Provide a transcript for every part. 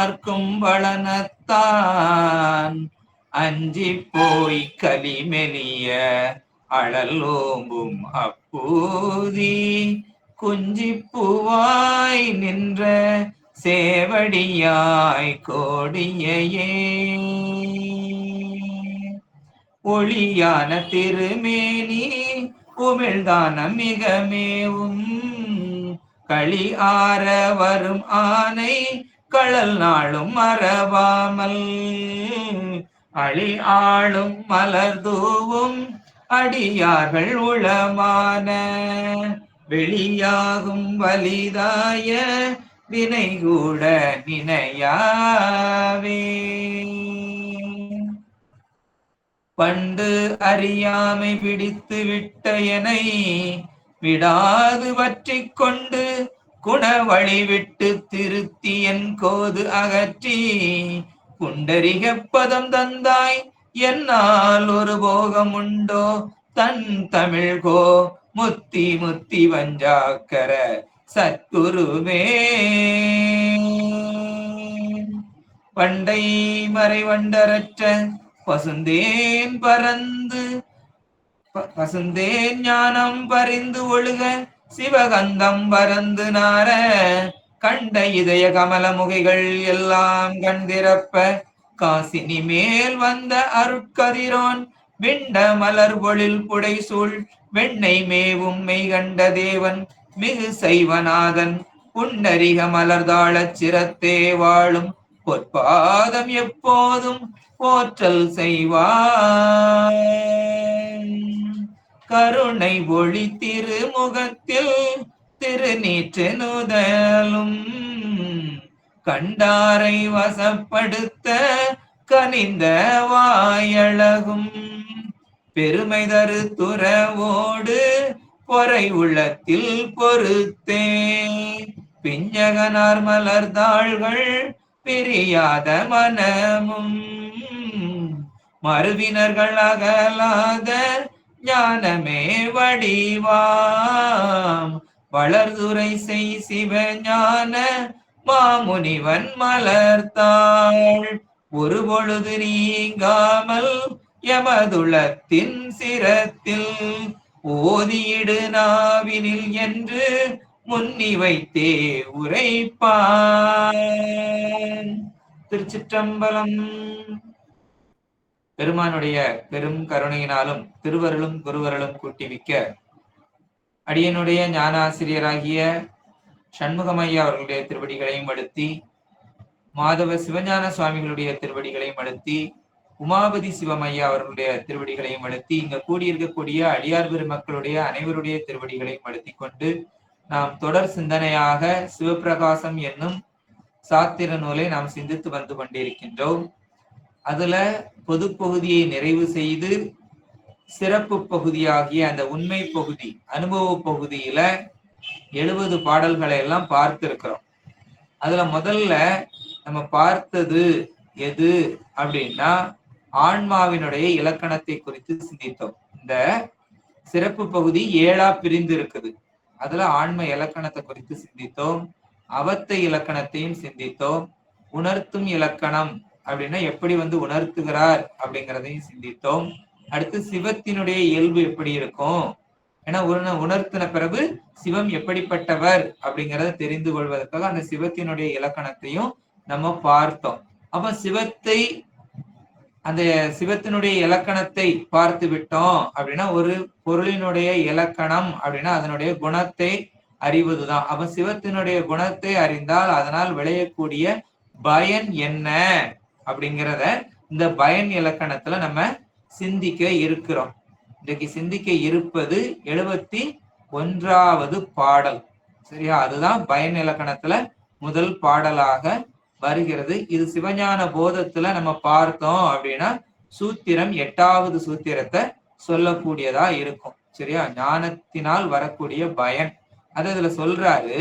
பார்க்கும் வளனத்தான் அஞ்சி போய் கலிமெலிய அழலோம்பும் அப்பூதி குஞ்சிப்பூவாய் நின்ற சேவடியாய் கோடியையே ஒளியான திருமேனி உமிழ்தான மிகமேவும் களி ஆற வரும் ஆனை களல் நாளும் மறவாமல் அழி ஆளும் மலர் தூவும் அடியார்கள் உளமான வெளியாகும் வலிதாய வினை கூட நினையாவே பண்டு அறியாமை பிடித்து விட்ட எனை விடாது பற்றி கொண்டு குண வழி விட்டு திருத்தி என் கோது அகற்றி குண்டரிக பதம் தந்தாய் என்னால் ஒரு போகம் உண்டோ தன் தமிழ்கோ முத்தி முத்தி வஞ்சாக்கர சத்குருவே பண்டை மறை வண்டரற்ற பசுந்தேன் பறந்து பசுந்தேன் ஞானம் பறிந்து ஒழுக சிவகந்தம் பறந்து நார கண்ட இதய கமல முகைகள் எல்லாம் கண்டிரப்ப காசினி மேல் வந்த அருட்கதிரோன் விண்ட மலர் பொழில் புடை சூழ் வெண்ணை மேவும் மெய் கண்ட தேவன் மிகு சைவநாதன் புண்டரிக மலர்தாழச் சிரத்தே வாழும் பொற்பாதம் எப்போதும் போற்றல் செய்வார் கருணை ஒளி திருமுகத்தில் திருநீற்று நுதலும் கண்டாரை வசப்படுத்த கனிந்த வாயழகும் பெருமை தரு துறவோடு பொறை உள்ளத்தில் பொறுத்தே பிஞ்சகனார் மலர்தாள்கள் பிரியாத மனமும் மறுவினர்கள் அகலாத ஞானமே வடிவாம் வளர்துரை செய் சிவஞான மாமுனிவன் மலர்த்தாள் ஒரு பொழுது நீங்காமல் எமதுளத்தின் சிரத்தில் ஓதியிடு நாவினில் என்று முன்னி வைத்தே உரைப்பான். திருச்சிற்றம்பலம். பெருமானுடைய பெரும் கருணையினாலும் திருவருளும் குருவருளும் கூட்டிவிக்க அடியனுடைய ஞானாசிரியராகிய சண்முகமையா அவர்களுடைய திருவடிகளையும் அழுத்தி, மாதவ சிவஞான சுவாமிகளுடைய திருவடிகளையும் அழுத்தி, உமாபதி சிவமையா அவர்களுடைய திருவடிகளையும் அழுத்தி, இங்க கூடியிருக்கக்கூடிய அடியார் பெருமக்களுடைய அனைவருடைய திருவடிகளையும் அழுத்தி கொண்டு நாம் தொடர் சிந்தனையாக சிவப்பிரகாசம் என்னும் சாத்திர நூலை நாம் சிந்தித்து வந்து கொண்டிருக்கின்றோம். அதுல பொது பகுதியை நிறைவு செய்து சிறப்பு பகுதியாகிய அந்த உண்மை பகுதி அனுபவ பகுதியில 70 பாடல்களை எல்லாம் பார்த்து இருக்கிறோம். அதுல முதல்ல நம்ம பார்த்தது எது அப்படின்னா ஆன்மாவினுடைய இலக்கணத்தை குறித்து சிந்தித்தோம். இந்த சிறப்பு பகுதி 7ஆ பிரிந்து இருக்குது. அதுல ஆன்ம இலக்கணத்தை குறித்து சிந்தித்தோம். அவத்தை இலக்கணத்தையும் சிந்தித்தோம். உணர்த்தும் இலக்கணம் அப்படின்னா எப்படி உணர்த்துகிறார் அப்படிங்கிறதையும் சிந்தித்தோம். அடுத்து சிவத்தினுடைய இயல்பு எப்படி இருக்கும், ஏன்னா உணர்த்தின பிறகு சிவம் எப்படிப்பட்டவர் அப்படிங்கிறத தெரிந்து கொள்வதற்காக அந்த சிவத்தினுடைய இலக்கணத்தையும் நம்ம பார்த்தோம். அப்ப அந்த சிவத்தினுடைய இலக்கணத்தை பார்த்து விட்டோம் அப்படின்னா ஒரு பொருளினுடைய இலக்கணம் அப்படின்னா அதனுடைய குணத்தை அறிவதுதான். அப்ப சிவத்தினுடைய குணத்தை அறிந்தால் அதனால் விளையக்கூடிய பயன் என்ன அப்படிங்கிறத இந்த பயன் இலக்கணத்துல நம்ம சிந்திக்க இருக்கிறோம். இன்றைக்கு சிந்திக்க இருப்பது 71வது பாடல். சரியா? அதுதான் பயன் இலக்கணத்துல முதல் பாடலாக வருகிறது. இது சிவஞான போதத்துல நம்ம பார்த்தோம் அப்படின்னா சூத்திரம் 8வது சூத்திரத்தை சொல்லக்கூடியதா இருக்கும். சரியா? ஞானத்தினால் வரக்கூடிய பயன் அது இதுல சொல்றாரு.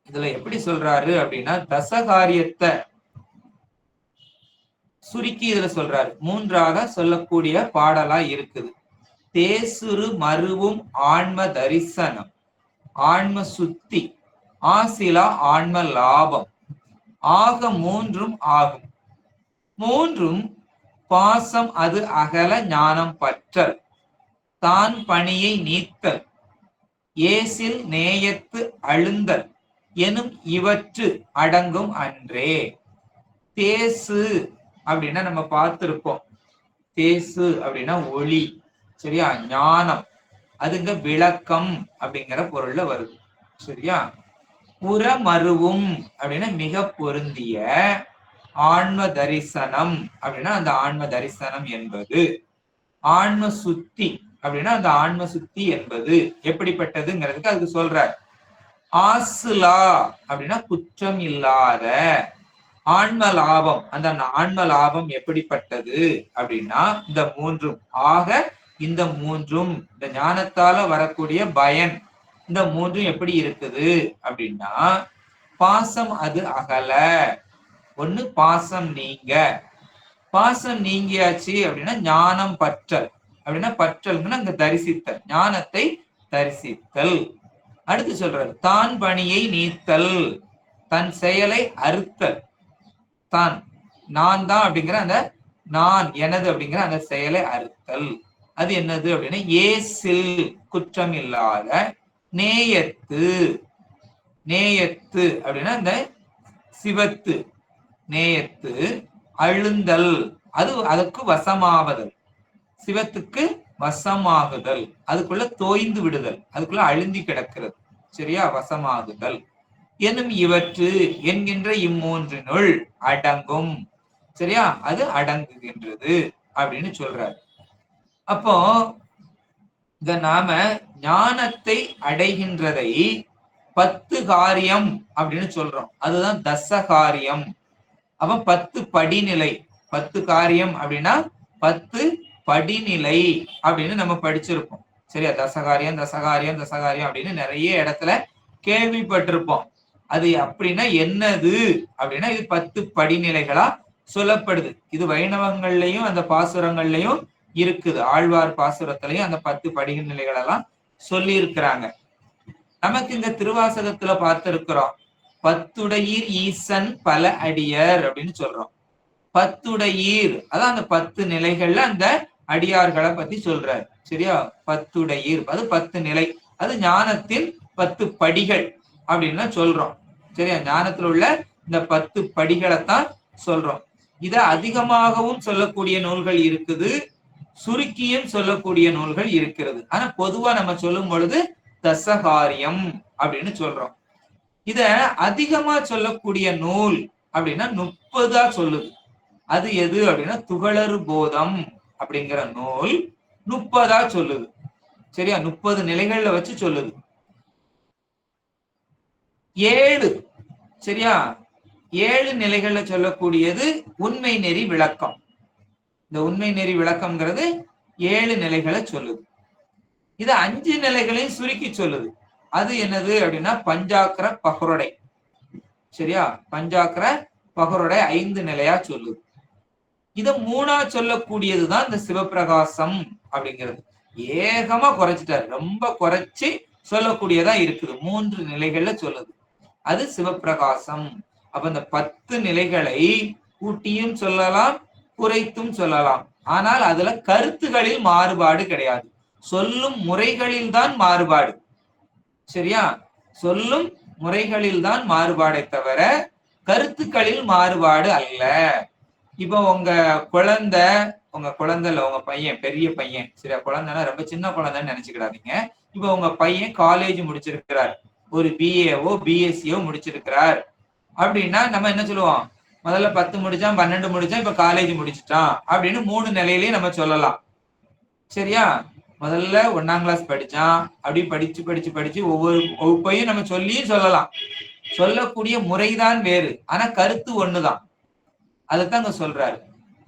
இதுல எப்படி சொல்றாரு அப்படின்னா தசகாரியத்தை சுருக்கி இதுல சொல்றாரு. 3ஆக சொல்லக்கூடிய பாடலா இருக்குது. தேசுரு மருவும் ஆன்ம தரிசனம், ஆன்ம சுத்தி, ஆசிலா ஆன்ம லாபம், ஆக மூன்றும் ஆகும். மூன்றும் பாசம் அது அகல ஞானம் பற்றல் தான் பணியை நீத்தல் ஏசில் நேயத்து அழுந்தல் எனும் இவற்று அடங்கும் அன்றே. தேசு அப்படின்னா நம்ம பார்த்திருப்போம். தேசு அப்படின்னா ஒளி, சரியா? ஞானம் அதுங்க விளக்கம் அப்படிங்கிற பொருள்ல வருது, சரியா? புறமருவும் அப்படின்னா மிக பொருந்திய ஆன்ம தரிசனம் அப்படின்னா அந்த ஆன்ம தரிசனம் என்பது, ஆன்ம சுத்தி அப்படின்னா அந்த ஆன்ம சுத்தி என்பது எப்படிப்பட்டதுங்கிறதுக்கு அதுக்கு சொல்றார். ஆசுலா அப்படின்னா குற்றம் இல்லாத ஆன்ம லாபம். அந்த ஆன்ம லாபம் எப்படிப்பட்டது அப்படின்னா இந்த மூன்றும் ஆக இந்த மூன்றும் இந்த ஞானத்தால வரக்கூடிய பயன் இந்த மூன்றும் எப்படி இருக்குது அப்படின்னா பாசம் அது அகல. ஒண்ணு பாசம் நீங்க, பாசம் நீங்கியாச்சு அப்படின்னா ஞானம் பற்றல் அப்படின்னா பற்றல்னா அங்க தரிசித்தல், ஞானத்தை தரிசித்தல். அடுத்து சொல்றாரு தான் பணியை நீத்தல், தன் செயலை அறுத்தல். தான் நான் தான் அப்படிங்கிற அந்த நான் எனது அப்படிங்கிற அந்த செயலை அறுத்தல். அது என்னது அப்படின்னா ஏசில் குற்றம் இல்லாத, நேயத்து, நேயத்து அப்படின்னா இந்த சிவத்து, நேயத்து அழுந்தல் அது அதற்கு வசமாவதல், சிவத்துக்கு வசமாகுதல், அதுக்குள்ள தோய்ந்து விடுதல், அதுக்குள்ள அழுந்தி கிடக்கிறது, சரியா? வசமாகுதல் எனும் இவற்று என்கின்ற இம்மூன்றினுள் அடங்கும், சரியா? அது அடங்குகின்றது அப்படின்னு சொல்றாரு. அப்போ இந்த நாம ஞானத்தை அடைகின்றதை 10 காரியம் அப்படின்னு சொல்றோம். அதுதான் தசகாரியம். அப்ப 10 படிநிலை. 10 காரியம் அப்படின்னா 10 படிநிலை அப்படின்னு நம்ம படிச்சிருப்போம், சரியா? தசகாரியம் தசகாரியம் தசகாரியம் அப்படின்னு நிறைய இடத்துல கேள்விப்பட்டிருப்போம். அது அப்படின்னா என்னது அப்படின்னா இது 10 படிநிலைகளா சொல்லப்படுது. இது வைணவங்கள்லயும் அந்த பாசுரங்கள்லயும் இருக்குது. ஆழ்வார் பாசுரத்திலையும் அந்த 10 படிநிலைகள் எல்லாம் சொல்லி இருக்கிறாங்க. நமக்கு இந்த திருவாசகத்துல பார்த்திருக்கிறோம், பத்துடையீர் ஈசன் பல அடியர் அப்படின்னு சொல்றோம். பத்துடையீர் அதான் அந்த 10 நிலைகள்ல அந்த அடியார்களை பத்தி சொல்றாரு, சரியா? பத்துடையீர் அது 10 நிலை, அது ஞானத்தில் 10 படிகள் அப்படின்னு சொல்றோம், சரியா? ஞானத்தில் உள்ள இந்த 10 படிகளைத்தான் சொல்றோம். இத அதிகமாகவும் சொல்லக்கூடிய நூல்கள் இருக்குது, சுருக்கியும் சொல்லக்கூடிய நூல்கள் இருக்கிறது. ஆனா பொதுவா நம்ம சொல்லும் பொழுது தசகாரியம் அப்படின்னு சொல்றோம். இத அதிகமா சொல்லக்கூடிய நூல் அப்படின்னா 30 சொல்லுது. அது எது அப்படின்னா துகளறு போதம் அப்படிங்கிற நூல் 30 சொல்லுது, சரியா? 30 நிலைகள்ல வச்சு சொல்லுது. 7, சரியா? 7 நிலைகள்ல சொல்லக்கூடியது உண்மை நெறி விளக்கம். இந்த உண்மை நெறி விளக்கம்ங்கிறது 7 நிலைகளை சொல்லுது. இது 5 நிலைகளையும் சுருக்கி சொல்லுது. அது என்னது அப்படின்னா பஞ்சாக்கர பகருடை, சரியா? பஞ்சாக்கர பகருடை 5 நிலையா சொல்லுது. இத 3 சொல்லக்கூடியதுதான் இந்த சிவப்பிரகாசம் அப்படிங்கிறது. ஏகமா குறைச்சிட்டாரு, ரொம்ப குறைச்சி சொல்லக்கூடியதா இருக்குது. 3 நிலைகள்ல சொல்லுது, அது சிவப்பிரகாசம். அப்ப இந்த 10 நிலைகளை கூட்டியும் சொல்லலாம், குறைத்தும் சொல்லலாம். ஆனால் அதுல கருத்துகளில் மாறுபாடு கிடையாது, சொல்லும் முறைகளில் தான் மாறுபாடு, சரியா? சொல்லும் முறைகளில் தான் மாறுபாடை தவிர கருத்துக்களில் மாறுபாடு அல்ல. இப்போ உங்க குழந்தை இல்ல உங்க பையன், பெரிய பையன், சரியா? குழந்தைன்னா ரொம்ப சின்ன குழந்தைன்னு நினைச்சுக்கிடாதீங்க. இப்போ உங்க பையன் காலேஜ் முடிச்சிருக்கிறார், ஒரு பிஏவோ பிஎஸ்சியோ முடிச்சிருக்கிறார் அப்படின்னா நம்ம என்ன சொல்லுவோம்? முதல்ல 10 முடிச்சான், 12 முடிச்சான், இப்ப காலேஜ் முடிச்சுட்டான் அப்படின்னு 3 நிலையிலையும் நம்ம சொல்லலாம், சரியா? முதல்ல 1ஆம் கிளாஸ் படிச்சான், அப்படி படிச்சு படிச்சு படிச்சு ஒவ்வொரு வகுப்பையும் நம்ம சொல்லியும் சொல்லலாம். சொல்லக்கூடிய முறைதான் வேறு, ஆனா கருத்து ஒண்ணுதான். அதைத்தான் இங்க சொல்றாரு.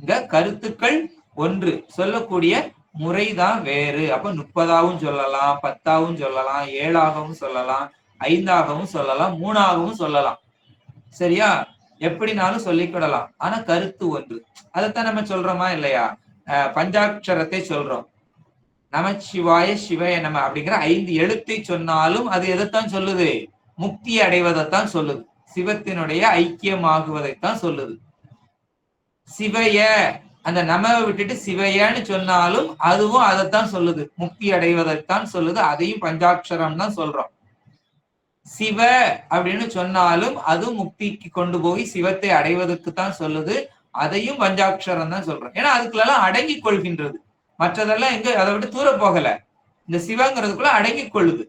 இங்க கருத்துக்கள் ஒன்று, சொல்லக்கூடிய முறைதான் வேறு. அப்ப 30ஆவும் சொல்லலாம், 10ஆவும் சொல்லலாம், 7ஆகவும் சொல்லலாம், 5ஆகவும் சொல்லலாம், 3ஆகவும் சொல்லலாம், சரியா? எப்படினாலும் சொல்லிக்கிடலாம். ஆனா கருத்து ஒன்று. அதைத்தான் நம்ம சொல்றோமா இல்லையா? பஞ்சாட்சரத்தை சொல்றோம். நமச்சிவாய சிவய நம அப்படிங்கிற 5 எழுத்தை சொன்னாலும் அது எதைத்தான் சொல்லுது? முக்தி அடைவதைத்தான் சொல்லுது, சிவத்தினுடைய ஐக்கியமாகுவதைத்தான் சொல்லுது. சிவய அந்த நமவை விட்டுட்டு சிவயன்னு சொன்னாலும் அதுவும் அதைத்தான் சொல்லுது, முக்தி அடைவதைத்தான் சொல்லுது. அதையும் பஞ்சாட்சரம் தான் சொல்றோம். சிவ அப்படின்னு சொன்னாலும் அது முக்திக்கு கொண்டு போய் சிவத்தை அடைவதற்கு தான் சொல்லுது. அதையும் பஞ்சாட்சரம் தான் சொல்றோம். ஏன்னா அதுக்குள்ளெல்லாம் அடங்கி கொள்கின்றது. மற்றதெல்லாம் எங்க அதை விட்டு தூர போகல, இந்த சிவங்கிறதுக்குள்ள அடங்கி கொள்ளுது.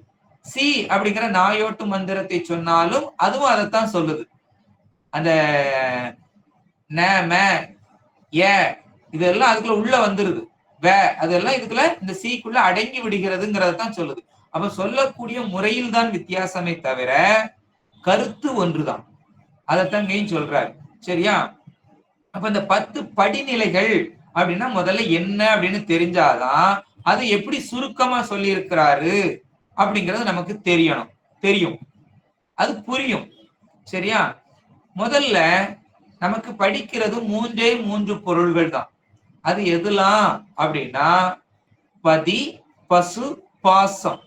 சி அப்படிங்கிற நாயோட்டு மந்திரத்தை சொன்னாலும் அதுவும் அதைத்தான் சொல்லுது. அந்த இதெல்லாம் அதுக்குள்ள உள்ள வந்துருது. அதெல்லாம் இதுக்குள்ள இந்த சீக்குள்ள அடங்கி விடுகிறதுங்கிறதான் சொல்லுது. அப்ப சொல்லக்கூடிய முறையில் தான் வித்தியாசமே தவிர கருத்து ஒன்றுதான். அதைத்தான் மெயின் சொல்றாரு. சரியா? அப்ப இந்த 10 படிநிலைகள் அப்படின்னா முதல்ல என்ன அப்படின்னு தெரிஞ்சாதான் அது எப்படி சுருக்கமா சொல்லி இருக்கிறாரு அப்படிங்கிறது நமக்கு தெரியும், அது புரியும். சரியா? முதல்ல நமக்கு படிக்கிறது 3 பொருள்கள் தான். அது எதுலாம் அப்படின்னா பதி, பசு, பாசம்.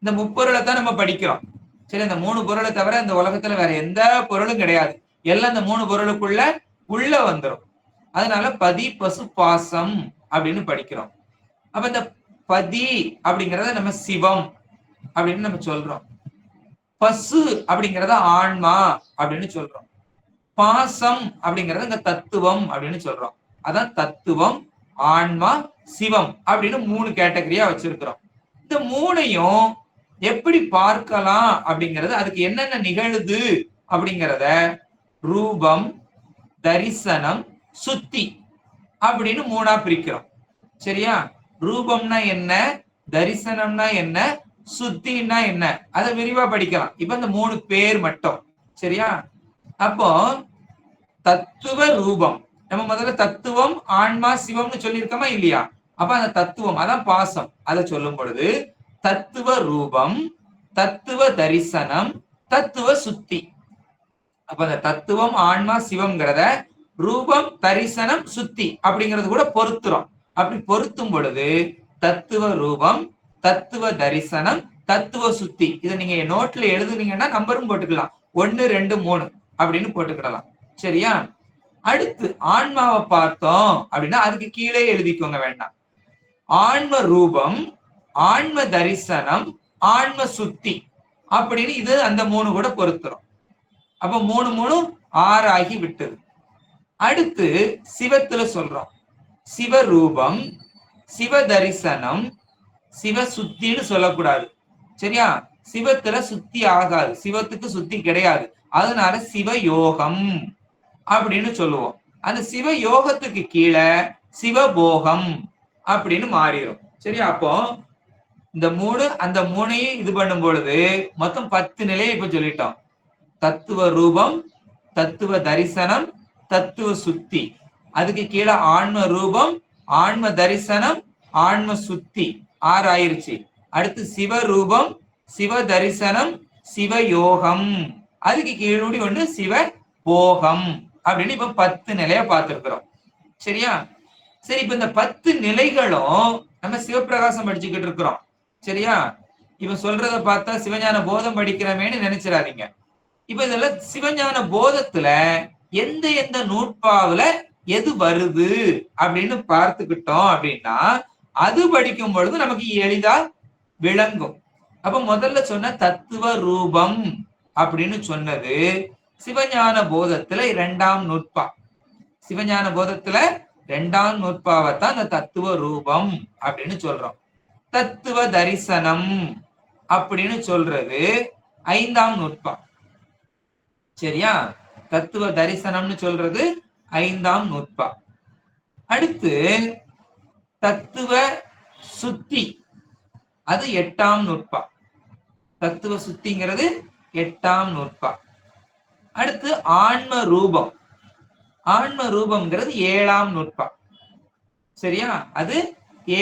இந்த முப்பொருளை தான் நம்ம படிக்கிறோம். சரி, இந்த 3 பொருளை தவிர இந்த உலகத்துல வேற எந்த பொருளும் கிடையாது. எல்லாம் இந்த 3 பொருளுக்குள்ள உள்ள வந்துடும். அதனால பதி, பசு, பாசம் அப்படின்னு படிக்கிறோம். அப்ப இந்த பதி அப்படிங்கிறத நம்ம சிவம் அப்படின்னு நம்ம சொல்றோம். பசு அப்படிங்கிறத ஆன்மா அப்படின்னு சொல்றோம். பாசம் அப்படிங்கறது இந்த தத்துவம் அப்படின்னு சொல்றோம். அதான் தத்துவம், ஆன்மா, சிவம் அப்படின்னு 3 கேட்டகரியா வச்சிருக்கிறோம். இந்த 3ஐயும் எப்படி பார்க்கலாம் அப்படிங்கறது, அதுக்கு என்னென்ன நிகழுது அப்படிங்கிறத ரூபம், தரிசனம், சுத்தி அப்படின்னு 3ஆ பிரிக்கிறோம். சரியா? ரூபம்னா என்ன, தரிசனம்னா என்ன, சுத்தின்னா என்ன, அதை விரிவா படிக்கலாம். இப்ப இந்த 3 பேர் மட்டும். சரியா? அப்போ தத்துவ ரூபம், நம்ம முதல்ல தத்துவம், ஆன்மா, சிவம்னு சொல்லியிருக்கோமா இல்லையா? அப்ப அந்த தத்துவம் அதான் பாசம். அதை சொல்லும் பொழுது தத்துவ ரூபம், தத்துவ தரிசனம், தத்துவ சுத்தி. அப்ப அந்த தத்துவம், ஆன்மா, சிவம்ங்கிறத ரூபம், தரிசனம், சுத்தி அப்படிங்கிறது கூட பொருத்துறோம். அப்படி பொருத்தும் பொழுது தத்துவ ரூபம், தத்துவ தரிசனம், தத்துவ சுத்தி. இதை நீங்க நோட்ல எழுதுனீங்கன்னா நம்பரும் போட்டுக்கலாம், 1 2 3 அப்படின்னு போட்டுக்கிடலாம். சரியா? அடுத்து ஆன்மாவை பார்த்தோம் அப்படின்னா அதுக்கு கீழே எழுதிக்கோங்க, வேண்டாம். ஆன்ம ரூபம், ஆன்ம தரிசனம், ஆன்ம சுத்தி அப்படின்னு இது அந்த 3 கூட பொருத்துறோம். அப்ப 3 3 6 ஆகி விட்டது. அடுத்து சிவத்துல சொல்றோம். சிவரூபம், சிவ தரிசனம், சிவ சுத்தின்னு சொல்லக்கூடாது. சரியா? சிவத்துல சுத்தி ஆகாது, சிவத்துக்கு சுத்தி கிடையாது. அதனால சிவயோகம் அப்படின்னு சொல்லுவோம். அந்த சிவ யோகத்துக்கு கீழே சிவபோகம் அப்படின்னு மாறிடும். சரியா? அப்போ இந்த 3 அந்த 3ஐயும் இது பண்ணும் பொழுது மொத்தம் 10 நிலையை இப்ப சொல்லிட்டோம். தத்துவ ரூபம், தத்துவ தரிசனம், தத்துவ சுத்தி. அதுக்கு கீழே ஆன்ம ரூபம், ஆன்ம தரிசனம், ஆன்ம சுத்தி 6 ஆயிருச்சு. அடுத்து சிவரூபம், சிவ தரிசனம், சிவயோகம். அதுக்கு கீழே ஒண்ணு சிவ போகம் அப்படின்னு இப்ப 10 நிலைய பார்த்திருக்கிறோம். சரியா? சரி, இப்ப இந்த 10 நிலைகளும் நம்ம சிவபிரகாசம் படிச்சுக்கிட்டு இருக்கிறோம். சரியா? இப்ப சொல்றத பார்த்தா சிவஞான போதம் படிக்கிறமேன்னு நினைச்சிடாதீங்க. இப்ப இதெல்லாம் சிவஞான போதத்துல எந்த எந்த நூற்பாவுல எது வருது அப்படின்னு பார்த்துக்கிட்டோம் அப்படின்னா அது படிக்கும் பொழுது நமக்கு எளிதா விளங்கும். அப்ப முதல்ல சொன்ன தத்துவ ரூபம் அப்படின்னு சொன்னது சிவஞான போதத்துல 2ஆம் நூற்பா. சிவஞான போதத்துல 2ஆம் நூற்பாவைத்தான் இந்த தத்துவ ரூபம் அப்படின்னு சொல்றோம். தத்துவ தரிசனம் அப்படின்னு சொல்றது 5ஆம் நூற்பா. சரியா? தத்துவ தரிசனம்னு சொல்றது 5ஆம் நூற்பா. அடுத்து தத்துவ சுத்தி, அது 8ஆம் நூற்பா. தத்துவ சுத்திங்கிறது 8ஆம் நூற்பா. அடுத்து ஆன்ம ரூபம், ஆன்ம ரூபம்ங்கிறது 7ஆம் நூற்பா. சரியா? அது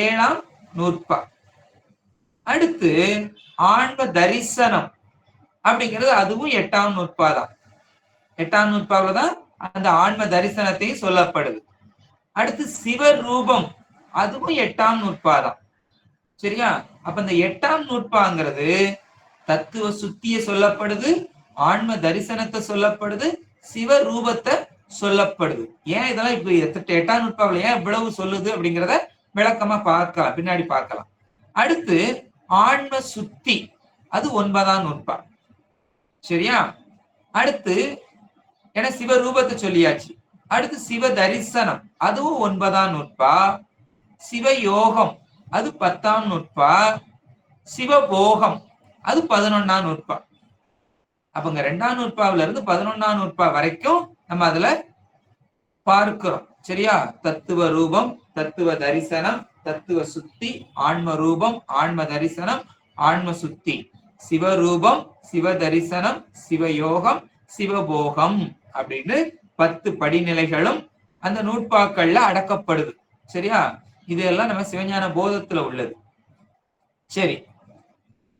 7ஆம் நூற்பா. அடுத்து ஆன்ம தரிசனம் அப்படிங்கிறது அதுவும் 8ஆம் நூற்பா தான். 8ஆம் நூற்பாவில தான் அந்த ஆன்ம தரிசனத்தையும் சொல்லப்படுது. அடுத்து சிவரூபம், அதுவும் 8ஆம் நூற்பா தான். சரியா? அப்ப இந்த 8ஆம் நூற்பாங்கிறது தத்துவ சுத்திய சொல்லப்படுது, ஆன்ம தரிசனத்தை சொல்லப்படுது, சிவ ரூபத்தை சொல்லப்படுது. ஏன் இதெல்லாம் இப்ப 8ஆம் நூற்பாவில் ஏன் இவ்வளவு சொல்லுது அப்படிங்கிறத விளக்கமா பார்க்கலாம், பின்னாடி பார்க்கலாம். அடுத்து ஆன்ம சுத்தி, அது 9ஆம் நூற்பா. சரியா? அடுத்து ஏன்னா சிவரூபத்தை சொல்லியாச்சு. அடுத்து சிவ தரிசனம், அதுவும் 9ஆம் நூற்பா. சிவ யோகம், அது 10ஆம் நூற்பா. சிவபோகம், அது 11ஆம் நூற்பா. அப்பங்க 2ஆம் நூற்பாவில இருந்து 11ஆம் நூற்பா வரைக்கும் நம்ம அதுல பார்க்கிறோம். சரியா? தத்துவ ரூபம், தத்துவ தரிசனம், தத்துவ சுத்தி, ஆன்ம ரூபம், ஆன்ம தரிசனம், ஆன்ம சுத்தி, சிவரூபம், சிவ தரிசனம், சிவயோகம், சிவபோகம் அப்படின்னு 10 படிநிலைகளும் அந்த நூற்பாக்கள்ல அடக்கப்படுது. சரியா? இதெல்லாம் நம்ம சிவஞான போதத்துல உள்ளது. சரி,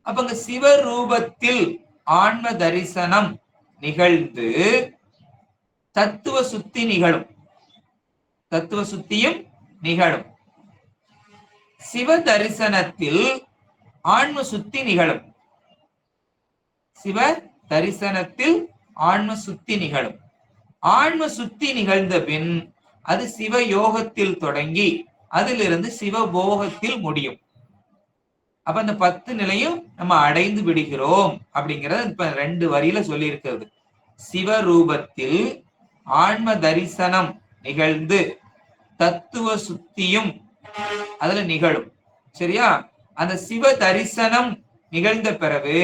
அப்பங்க சிவரூபத்தில் ஆன்ம தரிசனம் நிகழ்ந்து தத்துவ சுத்தி நிகழும், தத்துவ சுத்தியும் நிகழும். சிவ தரிசனத்தில் ஆன்ம சுத்தி நிகழும், சிவ தரிசனத்தில் ஆன்ம சுத்தி நிகழும். ஆன்ம சுத்தி நிகழ்ந்த பின் அது சிவ யோகத்தில் தொடங்கி அதிலிருந்து சிவபோகத்தில் முடியும். அப்ப அந்த 10 நிலையும் நம்ம அடைந்து விடுகிறோம் அப்படிங்கறது இப்ப 2 வரியில சொல்லி இருக்கிறது. சிவரூபத்தில் ஆன்ம தரிசனம் நிகழ்ந்து தத்துவ சுத்தியும் அதுல நிகழும். சரியா? அந்த சிவ தரிசனம் நிகழ்ந்த பிறகு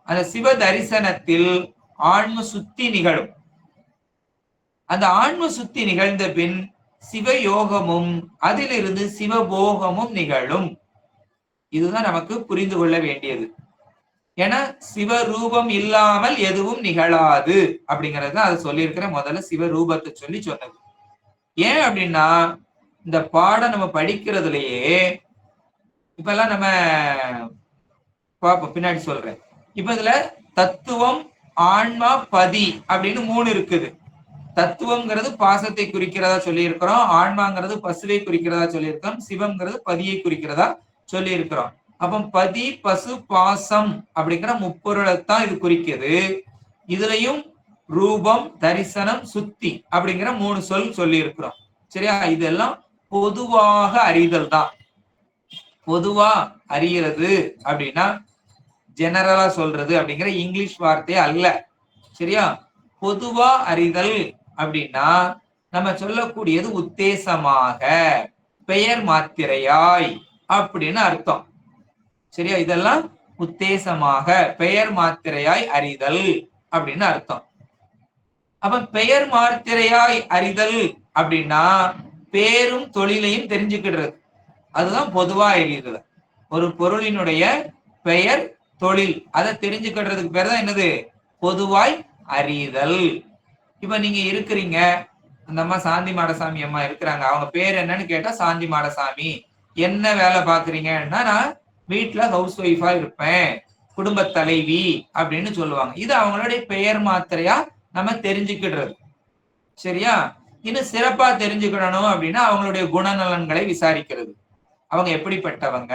அந்த சிவ தரிசனத்தில் ஆன்ம சுத்தி நிகழும். அந்த ஆன்ம சுத்தி நிகழ்ந்த பின் சிவயோகமும் அதிலிருந்து சிவபோகமும் நிகழும். இதுதான் நமக்கு புரிந்து கொள்ள வேண்டியது. ஏன்னா சிவரூபம் இல்லாமல் எதுவும் நிகழாது அப்படிங்கறது அதை சொல்லியிருக்கிற முதல்ல சிவரூபத்தை சொல்லி சொன்னது. ஏன் அப்படின்னா இந்த பாடம் நம்ம படிக்கிறதுலயே இப்ப எல்லாம் நம்ம பாப்போம், பின்னாடி சொல்றேன். இப்ப இதுல தத்துவம், ஆன்மா, பதி அப்படின்னு 3 இருக்குது. தத்துவம்ங்கிறது பாசத்தை குறிக்கிறதா சொல்லி இருக்கிறோம், ஆன்மாங்கிறது பசுவை குறிக்கிறதா சொல்லி இருக்கோம், சிவம்ங்கிறது பதியை குறிக்கிறதா சொல்லி இருக்கிறோம். அப்ப பதி, பசு, பாசம் அப்படிங்கிற முப்பொருளைத்தான் இது குறிக்குது. இதுலயும் ரூபம், தரிசனம், சுத்தி அப்படிங்கிற 3 சொல் சொல்லி இருக்கிறோம். சரியா? இதெல்லாம் பொதுவாக அறிதல் தான். பொதுவா அறிகிறது அப்படின்னா ஜெனரலா சொல்றது அப்படிங்கிற இங்கிலீஷ் வார்த்தை அல்ல. சரியா? பொதுவா அறிதல் அப்படின்னா நம்ம சொல்லக்கூடியது உத்தேசமாக, பெயர் மாத்திரையாய் அப்படின்னு அர்த்தம். சரியா? இதெல்லாம் உத்தேசமாக, பெயர் மாத்திரையாய் அறிதல் அப்படின்னு அர்த்தம். அப்ப பெயர் மாத்திரையாய் அறிதல் அப்படின்னா பேரும் தொழிலையும் தெரிஞ்சுக்கிடுறது, அதுதான் பொதுவா அறிதல். ஒரு பொருளினுடைய பெயர், தொழில், அதை தெரிஞ்சுக்கிறதுக்கு பேர் தான் என்னது? பொதுவாய் அறிதல். இப்ப நீங்க இருக்கிறீங்க, அந்த அம்மா சாந்தி மாடசாமி அம்மா இருக்கிறாங்க, அவங்க பேர் என்னன்னு கேட்டா சாந்தி மாடசாமி. என்ன வேலை பாக்குறீங்கன்னா நான் வீட்டுல ஹவுஸ் ஒய்ஃபா இருப்பேன், குடும்ப தலைவி அப்படின்னு சொல்லுவாங்க. இது அவங்களுடைய பெயர் மாத்திரையா நம்ம தெரிஞ்சுக்கிடுறது. சரியா? இன்னும் சிறப்பா தெரிஞ்சுக்கிடணும் அப்படின்னா அவங்களுடைய குணநலன்களை விசாரிக்கிறது, அவங்க எப்படிப்பட்டவங்க,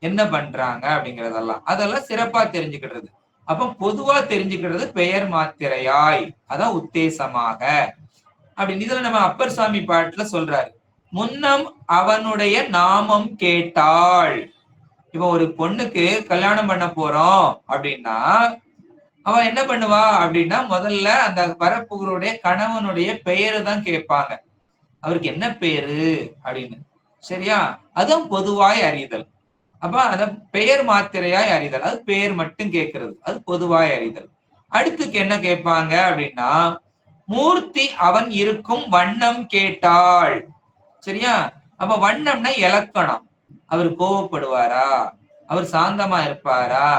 என்ன பண்றாங்க அப்படிங்கறதெல்லாம், அதெல்லாம் சிறப்பா தெரிஞ்சுக்கிடுறது. அப்ப பொதுவா தெரிஞ்சுக்கிறது பெயர் மாத்திரையாய், அதான் உத்தேசமாக அப்படின்னு. இதுல நம்ம அப்பர் சாமி பாட்டுல சொல்றாரு, முன்னம் அவனுடைய நாமம் கேட்டாள். இப்ப ஒரு பொண்ணுக்கு கல்யாணம் பண்ண போறோம் அப்படின்னா அவன் என்ன பண்ணுவா அப்படின்னா முதல்ல அந்த வரப்புகளுடைய கணவனுடைய பெயரு தான் கேட்பாங்க, அவருக்கு என்ன பேரு அப்படின்னு. சரியா? அதுவும் பொதுவாய் அறிதல். அப்ப அத பெயர் மாத்திரையாய் அறிதல், அது பெயர் மட்டும் கேட்கறது, அது பொதுவாய் அறிதல். அடுத்துக்கு என்ன கேட்பாங்க அப்படின்னா மூர்த்தி அவன் இருக்கும் வண்ணம் கேட்டாள். சரியா? அப்ப வண்ணம்னா இலக்கணம், அவர் கோவப்படுவாரா, அவர் சாந்தமா இருப்பாரா,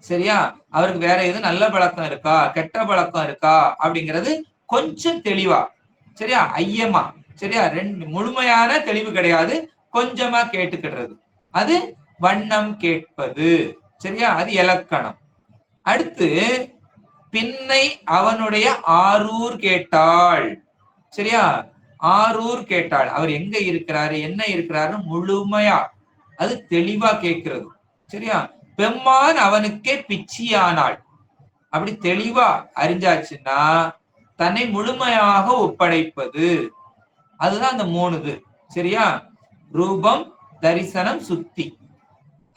சரியா, அவருக்கு வேற எதுவும் நல்ல பழக்கம் இருக்கா, கெட்ட பழக்கம் இருக்கா அப்படிங்கிறது கொஞ்சம் தெளிவா, சரியா, ஐயமா, சரியா, முழுமையான தெளிவு கிடையாது, கொஞ்சமா கேட்டுக்கிடுறது, அது வண்ணம் கேட்பது. சரியா? அது இலக்கணம். அடுத்து பின்னை அவனுடைய ஆரூர் கேட்டாள். சரியா? ஆரூர் கேட்டாள், அவர் எங்க இருக்கிறாரு, என்ன இருக்கிறாருன்னு முழுமையா அது தெளிவா கேட்கிறது. சரியா? பெம்மான் அவனுக்கே பிச்சியானாள் அப்படி தெளிவா அறிஞ்சாச்சுன்னா தன்னை முழுமையாக ஒப்படைப்பது. அதுதான் அந்த 3 இது. சரியா? ரூபம், தரிசனம், சுத்தி.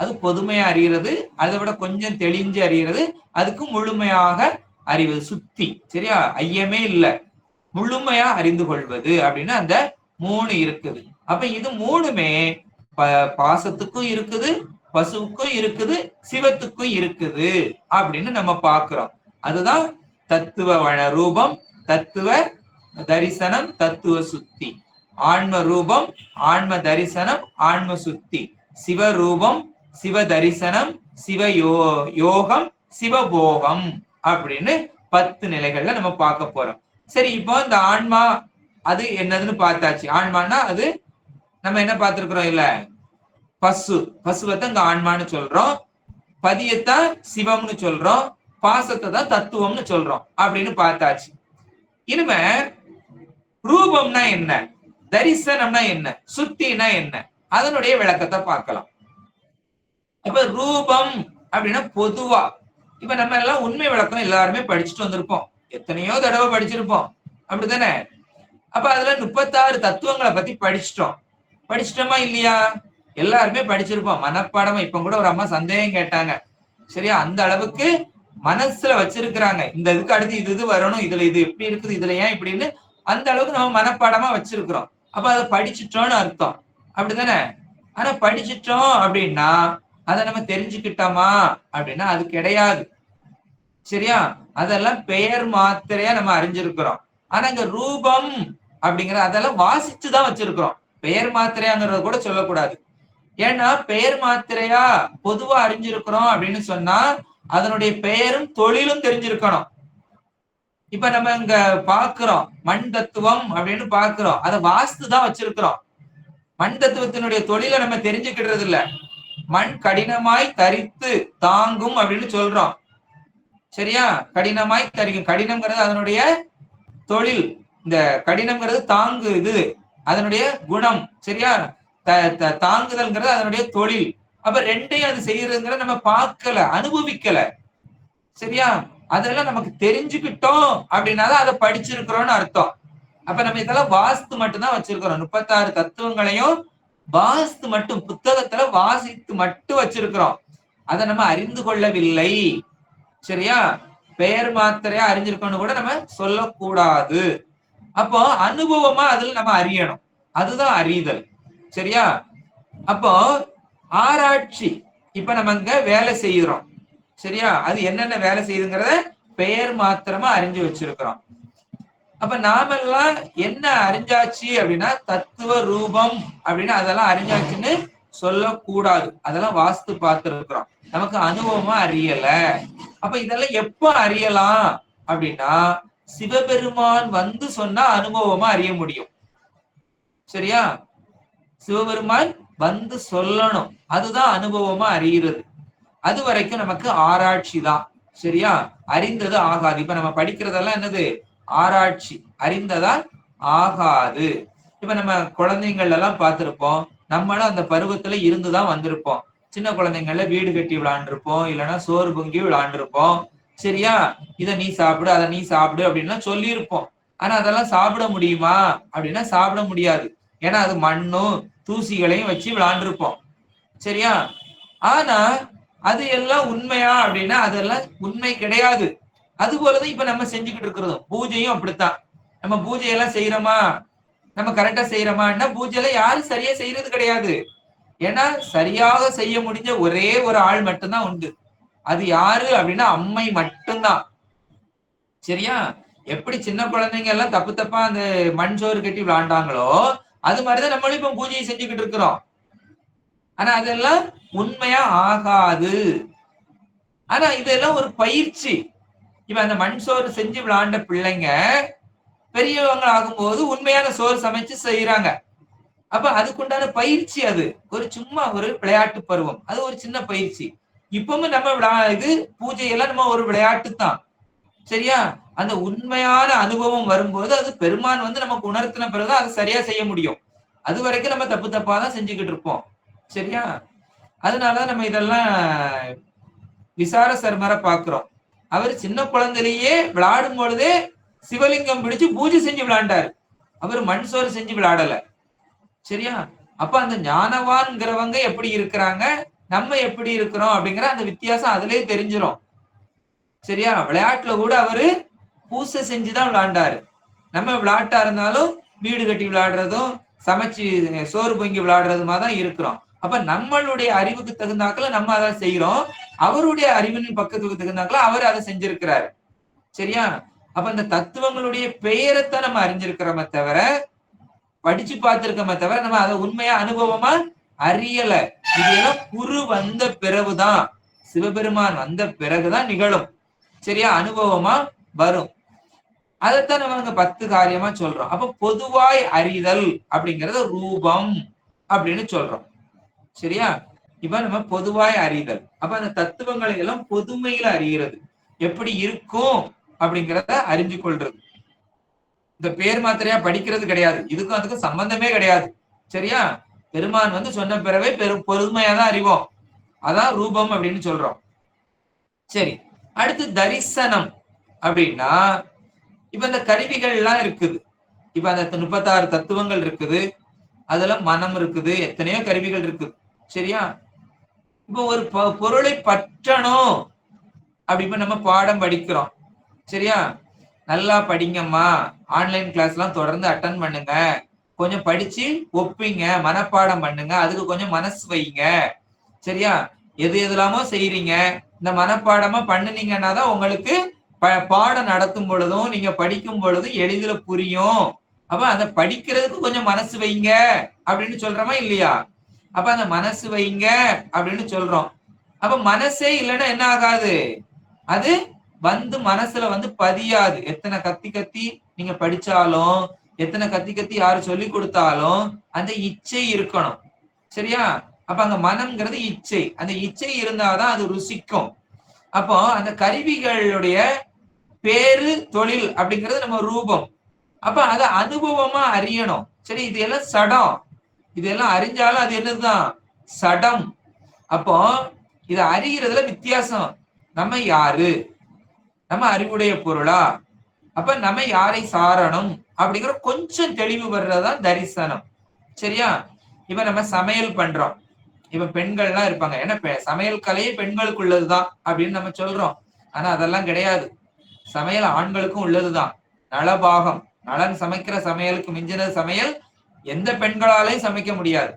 அது பொதுமையா அறிகிறது, அதை விட கொஞ்சம் தெளிஞ்சு அறிகிறது, அதுக்கு முழுமையாக அறிவது சுத்தி. சரியா? ஐயமே இல்ல, முழுமையா அறிந்து கொள்வது அப்படின்னு அந்த 3 இருக்குது. அப்ப இது 3மே பாசத்துக்கும் இருக்குது, பசுவுக்கும் இருக்குது, சிவத்துக்கும் இருக்குது அப்படின்னு நம்ம பாக்குறோம். அதுதான் தத்துவ ரூபம், தத்துவ தரிசனம், தத்துவ சுத்தி. ஆன்ம ரூபம், ஆன்ம தரிசனம், ஆன்ம சுத்தி. சிவரூபம், சிவ தரிசனம், சிவ யோகம், சிவபோகம் அப்படின்னு 10 நிலைகள்ல நம்ம பார்க்க போறோம். சரி, இப்போ இந்த ஆன்மா அது என்னதுன்னு பார்த்தாச்சு. ஆன்மானா அது நம்ம என்ன பார்த்திருக்கிறோம் இல்ல, பசு. பசுவத்தான் இங்க ஆன்மான்னு சொல்றோம், பதியத்தான் சிவம்னு சொல்றோம், பாசத்தை தான் தத்துவம்னு சொல்றோம் அப்படின்னு பார்த்தாச்சு. இனிமே ரூபம்னா என்ன, தரிசனம்னா என்ன, சுத்தினா என்ன, அதனுடைய விளக்கத்தை பார்க்கலாம். இப்ப ரூபம் அப்படின்னா பொதுவா இப்ப நம்ம எல்லாம் உண்மை விளக்கம் எல்லாருமே படிச்சுட்டு வந்திருப்போம், எத்தனையோ தடவை படிச்சிருப்போம், அப்படித்தானே? அப்ப அதுல 36 தத்துவங்களை பத்தி படிச்சிட்டோமா இல்லையா? எல்லாருமே படிச்சிருப்போம் மனப்பாடமா. இப்ப கூட ஒரு அம்மா சந்தேகம் கேட்டாங்க, சரியா? அந்த அளவுக்கு மனசுல வச்சிருக்கிறாங்க, இந்த இதுக்கு அடுத்து இது வரணும், இதுல இது எப்படி இருக்குது, இதுல ஏன் இப்படின்னு அந்த அளவுக்கு நம்ம மனப்பாடமா வச்சிருக்கிறோம். அப்ப அதை படிச்சுட்டோம்னு அர்த்தம், அப்படித்தானே? ஆனா படிச்சுட்டோம் அப்படின்னா அதை நம்ம தெரிஞ்சுக்கிட்டோமா அப்படின்னா அது கிடையாது. சரியா? அதெல்லாம் பெயர் மாத்திரையா நம்ம அறிஞ்சிருக்கிறோம். ஆனா இங்க ரூபம் அப்படிங்கிற அதெல்லாம் வாசிச்சுதான் வச்சிருக்கிறோம், பெயர் மாத்திரையாங்கிறத கூட சொல்லக்கூடாது. ஏன்னா பெயர் மாத்திரையா பொதுவா அறிஞ்சிருக்கிறோம் அப்படின்னு சொன்னா அதனுடைய பெயரும் தொழிலும் தெரிஞ்சிருக்கணும். இப்ப நம்ம இங்க பாக்குறோம் மண் தத்துவம் அப்படின்னு பாக்குறோம், அதை வாஸ்துதான் வச்சிருக்கிறோம். மண் தத்துவத்தினுடைய தொழிலை நம்ம தெரிஞ்சுக்கிடுறது இல்ல. மண் கடினமாய் தரித்து தாங்கும் அப்படின்னு சொல்றோம், சரியா? கடினமாய் தரிக்கும், கடினம்ங்கிறது அதனுடைய தொழில், இந்த கடினம்ங்கிறது தாங்கு, இது அதனுடைய குணம், சரியா? தாங்குதல்ங்கிறது அதனுடைய தொழில். அப்ப ரெண்டையும் அது செய்யறதுங்கிறத நம்ம பார்க்கல, அனுபவிக்கல, சரியா? அதெல்லாம் நமக்கு தெரிஞ்சுக்கிட்டோம் அப்படின்னாதான் அதை படிச்சிருக்கிறோம்னு அர்த்தம். அப்ப நம்ம இதெல்லாம் வாஸ்து மட்டும்தான் வச்சிருக்கிறோம், 36 தத்துவங்களையும் வாஸ்து மட்டும், புத்தகத்துல வாசித்து மட்டும் வச்சிருக்கிறோம், அதை நம்ம அறிந்து கொள்ளவில்லை. சரியா? பெயர் மாத்திரையா அறிஞ்சிருக்கோம்னு கூட நம்ம சொல்லக்கூடாது. அப்போ அனுபவமா அதுல நம்ம அறியணும், அதுதான் அறிதல். சரியா? அப்போ ஆராய்ச்சி, இப்ப நம்ம இங்க வேலை செய்யறோம், சரியா? அது என்னென்ன வேலை செய்யுதுங்கிறத பெயர் மாத்திரமா அறிஞ்சு வச்சிருக்கிறோம். அப்ப நாமெல்லாம் என்ன அறிஞ்சாச்சு அப்படின்னா தத்துவ ரூபம் அப்படின்னு அதெல்லாம் அறிஞ்சாச்சுன்னு சொல்லக்கூடாது, அதெல்லாம் வாஸ்து பார்த்திருக்கிறோம், நமக்கு அனுபவமா அறியல. அப்ப இதெல்லாம் எப்ப அறியலாம் அப்படின்னா சிவபெருமான் வந்து சொன்னா அனுபவமா அறிய முடியும். சரியா? சிவபெருமான் வந்து சொல்லணும், அதுதான் அனுபவமா அறிகிறது. அது வரைக்கும் நமக்கு ஆராய்ச்சி தான். சரியா? அறிந்தது ஆகாது. இப்ப நம்ம படிக்கிறதெல்லாம் என்னது, ஆராய்ச்சி, அறிந்ததா ஆகாது. இப்ப நம்ம குழந்தைகள் எல்லாம் பார்த்திருப்போம், நம்மளும் அந்த பருவத்துல இருந்துதான் வந்திருப்போம். சின்ன குழந்தைங்கள்ல வீடு கட்டி விளையாண்டுருப்போம், இல்லைன்னா சோறு பொங்கி விளையாண்டுருப்போம். சரியா? இதை நீ சாப்பிடு, அதை நீ சாப்பிடு அப்படின்லாம் சொல்லியிருப்போம். ஆனா அதெல்லாம் சாப்பிட முடியுமா அப்படின்னா சாப்பிட முடியாது. ஏன்னா அது மண்ணும் தூசிகளையும் வச்சு விளையாண்டுருப்போம். சரியா? ஆனா அது எல்லாம் உண்மையா அப்படின்னா அதெல்லாம் உண்மை கிடையாது. அது போலதான் இப்ப நம்ம செஞ்சுக்கிட்டு இருக்கிறோம். பூஜையும் அப்படித்தான். நம்ம பூஜையெல்லாம் செய்யறோமா, நம்ம கரெக்டா செய்யறோமான்னா பூஜையெல்லாம் யாரும் சரியா செய்யறது கிடையாது. ஏன்னா சரியாக செய்ய முடிஞ்ச ஒரே ஒரு ஆள் மட்டும்தான் உண்டு, அது யாரு அப்படின்னா அம்மை மட்டும்தான். சரியா? எப்படி சின்ன குழந்தைங்க எல்லாம் தப்பு தப்பா அந்த மண் சோறு கட்டி விளையாண்டாங்களோ அது மாதிரிதான் நம்மளும் இப்ப பூஜையை செஞ்சுக்கிட்டு இருக்கிறோம். ஆனா அதெல்லாம் உண்மையா ஆகாது. ஆனா இதெல்லாம் ஒரு பயிற்சி. இப்ப அந்த மண் சோறு செஞ்சு விளையாண்ட பிள்ளைங்க பெரியவங்க ஆகும்போது உண்மையான சோறு சமைச்சு செய்யறாங்க. அப்ப அதுக்குண்டான பயிற்சி, அது ஒரு சும்மா ஒரு விளையாட்டு பருவம், அது ஒரு சின்ன பயிற்சி. இப்பவும் நம்ம இது பூஜையெல்லாம் நம்ம ஒரு விளையாட்டு தான். சரியா? அந்த உண்மையான அனுபவம் வரும்போது அது பெருமான் வந்து நமக்கு உணர்த்தின பிறகுதான் அதை சரியா செய்ய முடியும். அது வரைக்கும் நம்ம தப்பு தப்பாதான் செஞ்சுக்கிட்டு இருப்போம். சரியா? அதனாலதான் நம்ம இதெல்லாம் விசார சர்மரை பாக்குறோம். அவர் சின்ன குழந்தையிலேயே விளையாடும் பொழுதே சிவலிங்கம் பிடிச்சு பூஜை செஞ்சு விளையாண்டாரு. அவர் மண் சோறு செஞ்சு விளையாடல. சரியா? அப்ப அந்த ஞானவான்ங்கிறவங்க எப்படி இருக்கிறாங்க, நம்ம எப்படி இருக்கிறோம் அப்படிங்கிற அந்த வித்தியாசம் அதுலயே தெரிஞ்சிடும். சரியா? விளையாட்டுல கூட அவரு பூசை செஞ்சுதான் விளையாண்டாரு. நம்ம விளையாட்டா இருந்தாலும் வீடு கட்டி விளையாடுறதும் சமைச்சு சோறு பொங்கி விளையாடுறதுமா தான் இருக்கிறோம். அப்ப நம்மளுடைய அறிவுக்கு தகுந்தாக்கல நம்ம அதை செய்யறோம். அவருடைய அறிவின் பக்கத்துக்கு தகுந்தாக்கல அவர் அதை செஞ்சிருக்கிறாரு. சரியா? அப்ப இந்த தத்துவங்களுடைய பெயரைத்தான் நம்ம அறிஞ்சிருக்கிறோமே தவிர, படிச்சு பார்த்திருக்கோமே தவிர நம்ம அதை உண்மையா அனுபவமா அறியல. இதெல்லாம் குரு வந்த பிறகுதான், சிவபெருமான் வந்த பிறகுதான் நிகழும். சரியா? அனுபவமா வரும். அதைத்தான் நம்ம அங்க 10 காரியமா சொல்றோம். அப்ப பொதுவாய் அறிதல் அப்படிங்கறது ரூபம் அப்படின்னு சொல்றோம். சரியா? இப்ப நம்ம பொதுவாய் அறிதல். அப்ப அந்த தத்துவங்களை எல்லாம் பொதுமையில அறிகிறது, எப்படி இருக்கும் அப்படிங்கிறத அறிஞ்சு கொள்றது. இந்த பேர் மாத்திரையா படிக்கிறது கிடையாது, இதுக்கும் அதுக்கும் சம்பந்தமே கிடையாது. சரியா? பெருமான் சொன்ன பிறவே பொதுமையாதான் அறிவோம். அதான் ரூபம் அப்படின்னு சொல்றோம். சரி, அடுத்து தரிசனம் அப்படின்னா, இப்ப இந்த கருவிகள் எல்லாம் இருக்குது. இப்ப அந்த 36 தத்துவங்கள் இருக்குது, அதுல மனம் இருக்குது, எத்தனையோ கருவிகள் இருக்குது. சரியா? இப்ப ஒரு பொருளை பற்றணும் அப்படி இப்ப நம்ம பாடம் படிக்கிறோம். சரியா? நல்லா படிங்கம்மா, ஆன்லைன் கிளாஸ் எல்லாம் தொடர்ந்து அட்டன் பண்ணுங்க, கொஞ்சம் படிச்சு ஒப்பிங்க, மனப்பாடம் பண்ணுங்க, அதுக்கு கொஞ்சம் மனசு வைங்க. சரியா? எது எதுலாமோ செய்யறீங்க, இந்த மனப்பாடமா பண்ணுனீங்கன்னா தான் உங்களுக்கு பாடம் நடத்தும் பொழுதும் நீங்க படிக்கும் பொழுதும் எளிதில புரியும். அப்ப அந்த படிக்கிறதுக்கு கொஞ்சம் மனசு வைங்க அப்படின்னு சொல்றோமா இல்லையா? அப்ப அந்த மனசு வைங்க அப்படின்னு சொல்றோம். அப்ப மனசே இல்லைன்னா என்ன ஆகாது, அது மனசுல பதியாது. எத்தனை கத்தி கத்தி நீங்க படிச்சாலும், எத்தனை கத்தி கத்தி யாரு சொல்லி கொடுத்தாலும் அந்த இச்சை இருக்கணும். சரியா? அப்ப அங்க மனம்ங்கிறது இச்சை, அந்த இச்சை இருந்தாதான் அது ருசிக்கும். அப்போ அந்த கருவிகளுடைய பேரு தொழில் அப்படிங்கிறது நம்ம ரூபம். அப்ப அதை அனுபவமா அறியணும். சரி, இது எல்லாம் சடம், இதெல்லாம் அறிஞ்சாலும் அது என்னதுதான் சடம். அப்போ இதை அறிகிறதுல வித்தியாசம். நம்ம யாரு, நம்ம அறிவுடைய பொருளா, அப்ப நம்ம யாரை சாரணும் அப்படிங்கிற கொஞ்சம் தெளிவு வர்றதுதான் தரிசனம். சரியா? இப்ப நம்ம சமையல் பண்றோம், இப்ப பெண்கள்லாம் இருப்பாங்க, ஏன்னா சமையல் கலையே பெண்களுக்குள்ளதுதான் அப்படின்னு நம்ம சொல்றோம். ஆனா அதெல்லாம் கிடையாது, சமையல் ஆண்களுக்கும் உள்ளதுதான். நலபாகம், நலன் சமைக்கிற சமையலுக்கு மிஞ்சின சமையல் எந்த பெண்களாலையும் சமைக்க முடியாது.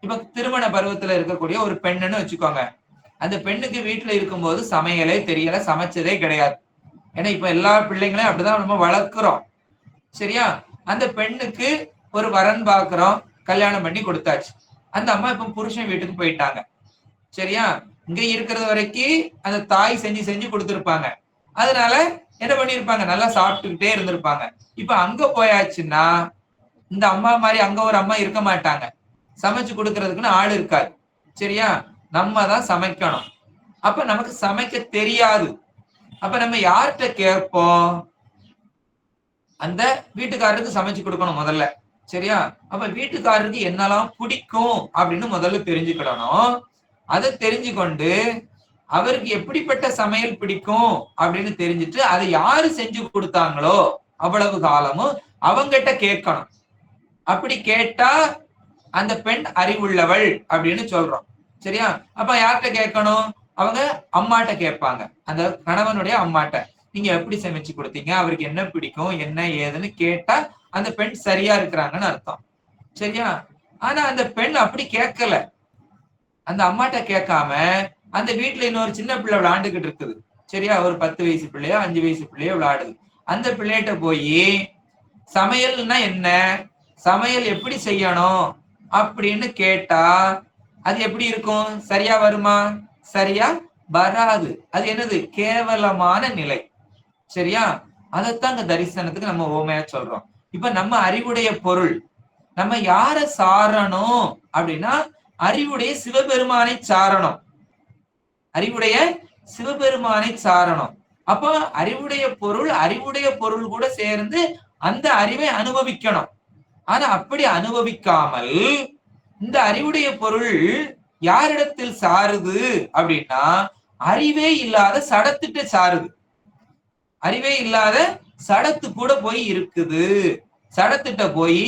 இப்ப திருமண பருவத்துல இருக்கக்கூடிய ஒரு பெண்ணுன்னு வச்சுக்கோங்க, அந்த பெண்ணுக்கு வீட்டுல இருக்கும்போது சமையலே தெரியல, சமைச்சதே கிடையாது. ஏன்னா இப்ப எல்லா பிள்ளைங்களையும் அப்படிதான் நம்ம வளர்க்கிறோம். சரியா? அந்த பெண்ணுக்கு ஒரு வரன் பாக்குறோம், கல்யாணம் பண்ணி கொடுத்தாச்சு. அந்த அம்மா இப்ப புருஷன் வீட்டுக்கு போயிட்டாங்க. சரியா? இங்க இருக்கிறது வரைக்கும் அந்த தாய் செஞ்சு செஞ்சு கொடுத்துருப்பாங்க. அதனால என்ன பண்ணிருப்பாங்க, நல்லா சாப்பிட்டுக்கிட்டே இருந்திருப்பாங்க. இப்ப அங்க போயாச்சுன்னா இந்த அம்மா மாதிரி அங்க ஒரு அம்மா இருக்க மாட்டாங்க, சமைச்சு கொடுக்கறதுக்குன்னு ஆள் இருக்காது. சரியா? நம்ம தான் சமைக்கணும். அப்ப நமக்கு சமைக்க தெரியாது. அப்ப நம்ம யார்கிட்ட கேட்போம், அந்த வீட்டுக்காரருக்கு சமைச்சு கொடுக்கணும் முதல்ல. சரியா? அப்ப வீட்டுக்காரருக்கு என்னெல்லாம் பிடிக்கும் அப்படின்னு முதல்ல தெரிஞ்சுக்கிடணும். அதை தெரிஞ்சு கொண்டு அவருக்கு எப்படிப்பட்ட சமையல் பிடிக்கும் அப்படின்னு தெரிஞ்சுட்டு அதை யாரு செஞ்சு கொடுத்தாங்களோ அவ்வளவு காலமும் அவங்கிட்ட கேட்கணும். அப்படி கேட்டா அந்த பெண் அறிவுள்ளவள் அப்படின்னு சொல்றோம். சரியா? அப்ப யார்கிட்ட கேட்கணும், அவங்க அம்மாட்ட கேட்பாங்க, அந்த கணவனுடைய அம்மாட்ட. நீங்க எப்படி சமைச்சு கொடுத்தீங்க, அவருக்கு என்ன பிடிக்கும், என்ன ஏதுன்னு கேட்டா அந்த பெண் சரியா இருக்கிறாங்கன்னு அர்த்தம். சரியா? ஆனா அந்த பெண் அப்படி கேட்கல, அந்த அம்மாட்ட கேட்காம அந்த வீட்டுல இன்னொரு சின்ன பிள்ளை விளையாண்டுகிட்டு இருக்குது. சரியா? ஒரு 10 வயசு பிள்ளையோ 5 வயசு பிள்ளையோ விளையாடுது. அந்த பிள்ளைகிட்ட போய் சமையல்னா என்ன, சமையல் எப்படி செய்யணும் அப்படின்னு கேட்டா அது எப்படி இருக்கும், சரியா வருமா? சரியா வராது. அது என்னது, கேவலமான நிலை. சரியா? அதைத்தான் இந்த தரிசனத்துக்கு நம்ம ஓமையா சொல்றோம். இப்ப நம்ம அறிவுடைய பொருள், நம்ம யார சாரணும் அப்படின்னா அறிவுடைய சிவபெருமானை சாரணும். அறிவுடைய சிவபெருமானை சாரணும். அப்போ அறிவுடைய பொருள் கூட சேர்ந்து அந்த அறிவை அனுபவிக்கணும். ஆனா அப்படி அனுபவிக்காமல் இந்த அறிவுடைய பொருள் யாரிடத்தில் சாருது அப்படின்னா அறிவே இல்லாத சடத்திட்ட சாருது. அறிவே இல்லாத சடத்து கூட போய் இருக்குது. சடத்திட்ட போய்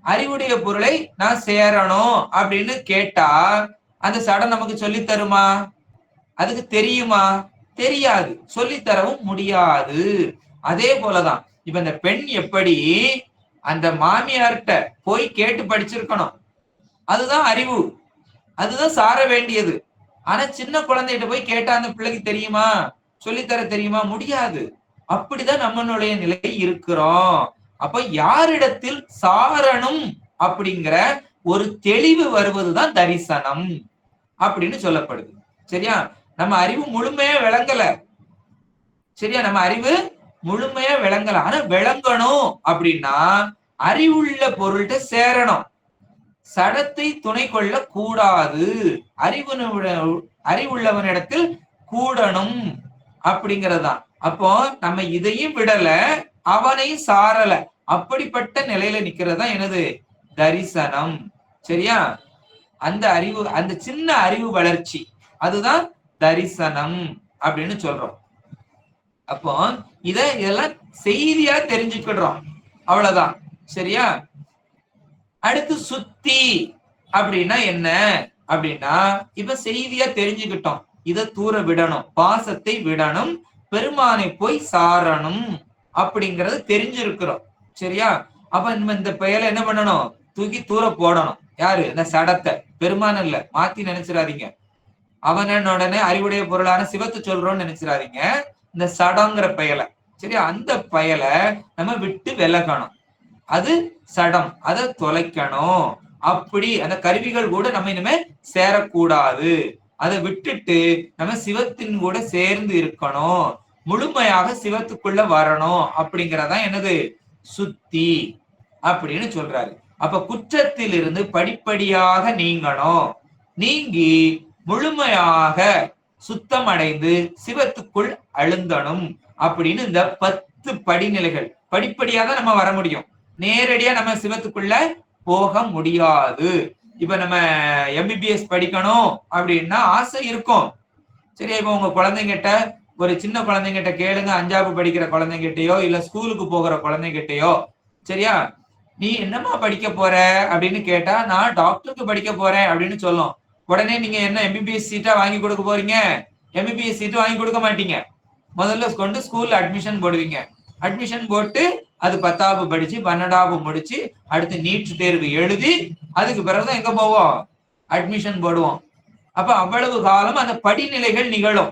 அறிவுடைய பொருளை நான் சேரணும் அப்படின்னு கேட்டா அந்த சடம் நமக்கு சொல்லி தருமா? அதுக்கு தெரியுமா? தெரியாது, சொல்லித்தரவும் முடியாது. அதே போலதான் இப்ப இந்த பெண் எப்படி அந்த மாமியார்கிட்ட போய் கேட்டு படிச்சிருக்கணும், அதுதான் அறிவு, அதுதான் சார வேண்டியது. ஆனா சின்ன குழந்தைகிட்ட போய் கேட்டா அந்த பிள்ளைக்கு தெரியுமா? சொல்லித்தர தெரியுமா? முடியாது. அப்படிதான் நம்மளுடைய நிலை இருக்கிறோம். அப்ப யாரிடத்தில் சாரணும் அப்படிங்கிற ஒரு தெளிவு வருவதுதான் தரிசனம் அப்படின்னு சொல்லப்படுது. சரியா? நம்ம அறிவு முழுமையா விளங்கல. சரியா? நம்ம அறிவு முழுமையா விளங்கல. ஆனா விளங்கணும் அப்படின்னா அறிவுள்ள பொருள்கிட்ட சேரணும். சடத்தை துணை கொள்ள கூடாது. அறிவுள்ளவனிடத்தில் கூடணும் அப்படிங்கறதுதான். அப்போ நம்ம இதையும் விடல, அவனையும் சாரல, அப்படிப்பட்ட நிலையில நிக்கிறதா எனது தரிசனம். சரியா? அந்த அறிவு, அந்த சின்ன அறிவு வளர்ச்சி, அதுதான் தரிசனம் அப்படின்னு சொல்றோம். அப்போ இதெல்லாம் செய்தியா தெரிஞ்சுக்கிடுறோம், அவ்வளவுதான். சரியா? அடுத்து சுத்தி அப்படின்னா என்ன அப்படின்னா, இப்ப செய்தியா தெரிஞ்சுக்கிட்டோம், இத தூர விடணும், பாசத்தை விடணும், பெருமானை போய் சாரணும் அப்படிங்கறது தெரிஞ்சிருக்கிறோம். சரியா? அப்ப நம்ம இந்த பெயரை என்ன பண்ணணும்? தூக்கி தூர போடணும். யாரு? இந்த சடத்தை. பெருமான் இல்ல, மாத்தி நினைச்சிடாதீங்க. அவன உடனே அறிவுடைய பொருளான சிவத்தை சொல்றோம்னு நினைச்சிடாதீங்க. இந்த சடங்கிற பெயலை, சரியா, அந்த பெயலை நம்ம விட்டு விலகணும். அது சடம், அதை தொலைக்கணும். அப்படி அந்த கருவிகள் கூட நம்ம இனிமே சேரக்கூடாது. அதை விட்டுட்டு நம்ம சிவத்தின் கூட சேர்ந்து இருக்கணும், முழுமையாக சிவத்துக்குள்ள வரணும். அப்படிங்கறதா என்னது? சுத்தி அப்படின்னு சொல்றாரு. அப்ப குற்றத்தில் இருந்து படிப்படியாக நீங்கணும், நீங்கி முழுமையாக சுத்தம் அடைந்து சிவத்துக்குள் அழுந்தணும் அப்படின்னு இந்த 10 படிநிலைகள். படிப்படியா தான் நம்ம வர முடியும், நேரடியா நம்ம சிவத்துக்குள்ள போக முடியாது. இப்ப நம்ம எம்பிபிஎஸ் படிக்கணும் அப்படின்னா ஆசை இருக்கும். சரியா? இப்ப உங்க குழந்தைங்கிட்ட, ஒரு சின்ன குழந்தைங்கிட்ட கேளுங்க, 5ஆவது படிக்கிற குழந்தைங்கிட்டயோ இல்ல ஸ்கூலுக்கு போகிற குழந்தைங்கிட்டயோ, சரியா, நீ என்னமா படிக்க போற அப்படின்னு கேட்டா, நான் டாக்டருக்கு படிக்க போறேன் அப்படின்னு சொல்லும். உடனே நீங்க என்ன எம்பிபிஎஸ் சீட்டா வாங்கி கொடுக்க போறீங்க? எம்பிபிஎஸ் சீட்டு வாங்கி கொடுக்க மாட்டீங்க. முதல்ல கொண்டு ஸ்கூல்ல அட்மிஷன் போடுவீங்க. அட்மிஷன் போட்டு அது 10ஆவது படிச்சு 12ஆவது முடிச்சு அடுத்து நீட் தேர்வு எழுதி அதுக்கு பிறகுதான் எங்க போவோம்? அட்மிஷன் போடுவோம். அப்ப அவ்வளவு காலம் அந்த படிநிலைகள் நிகழும்.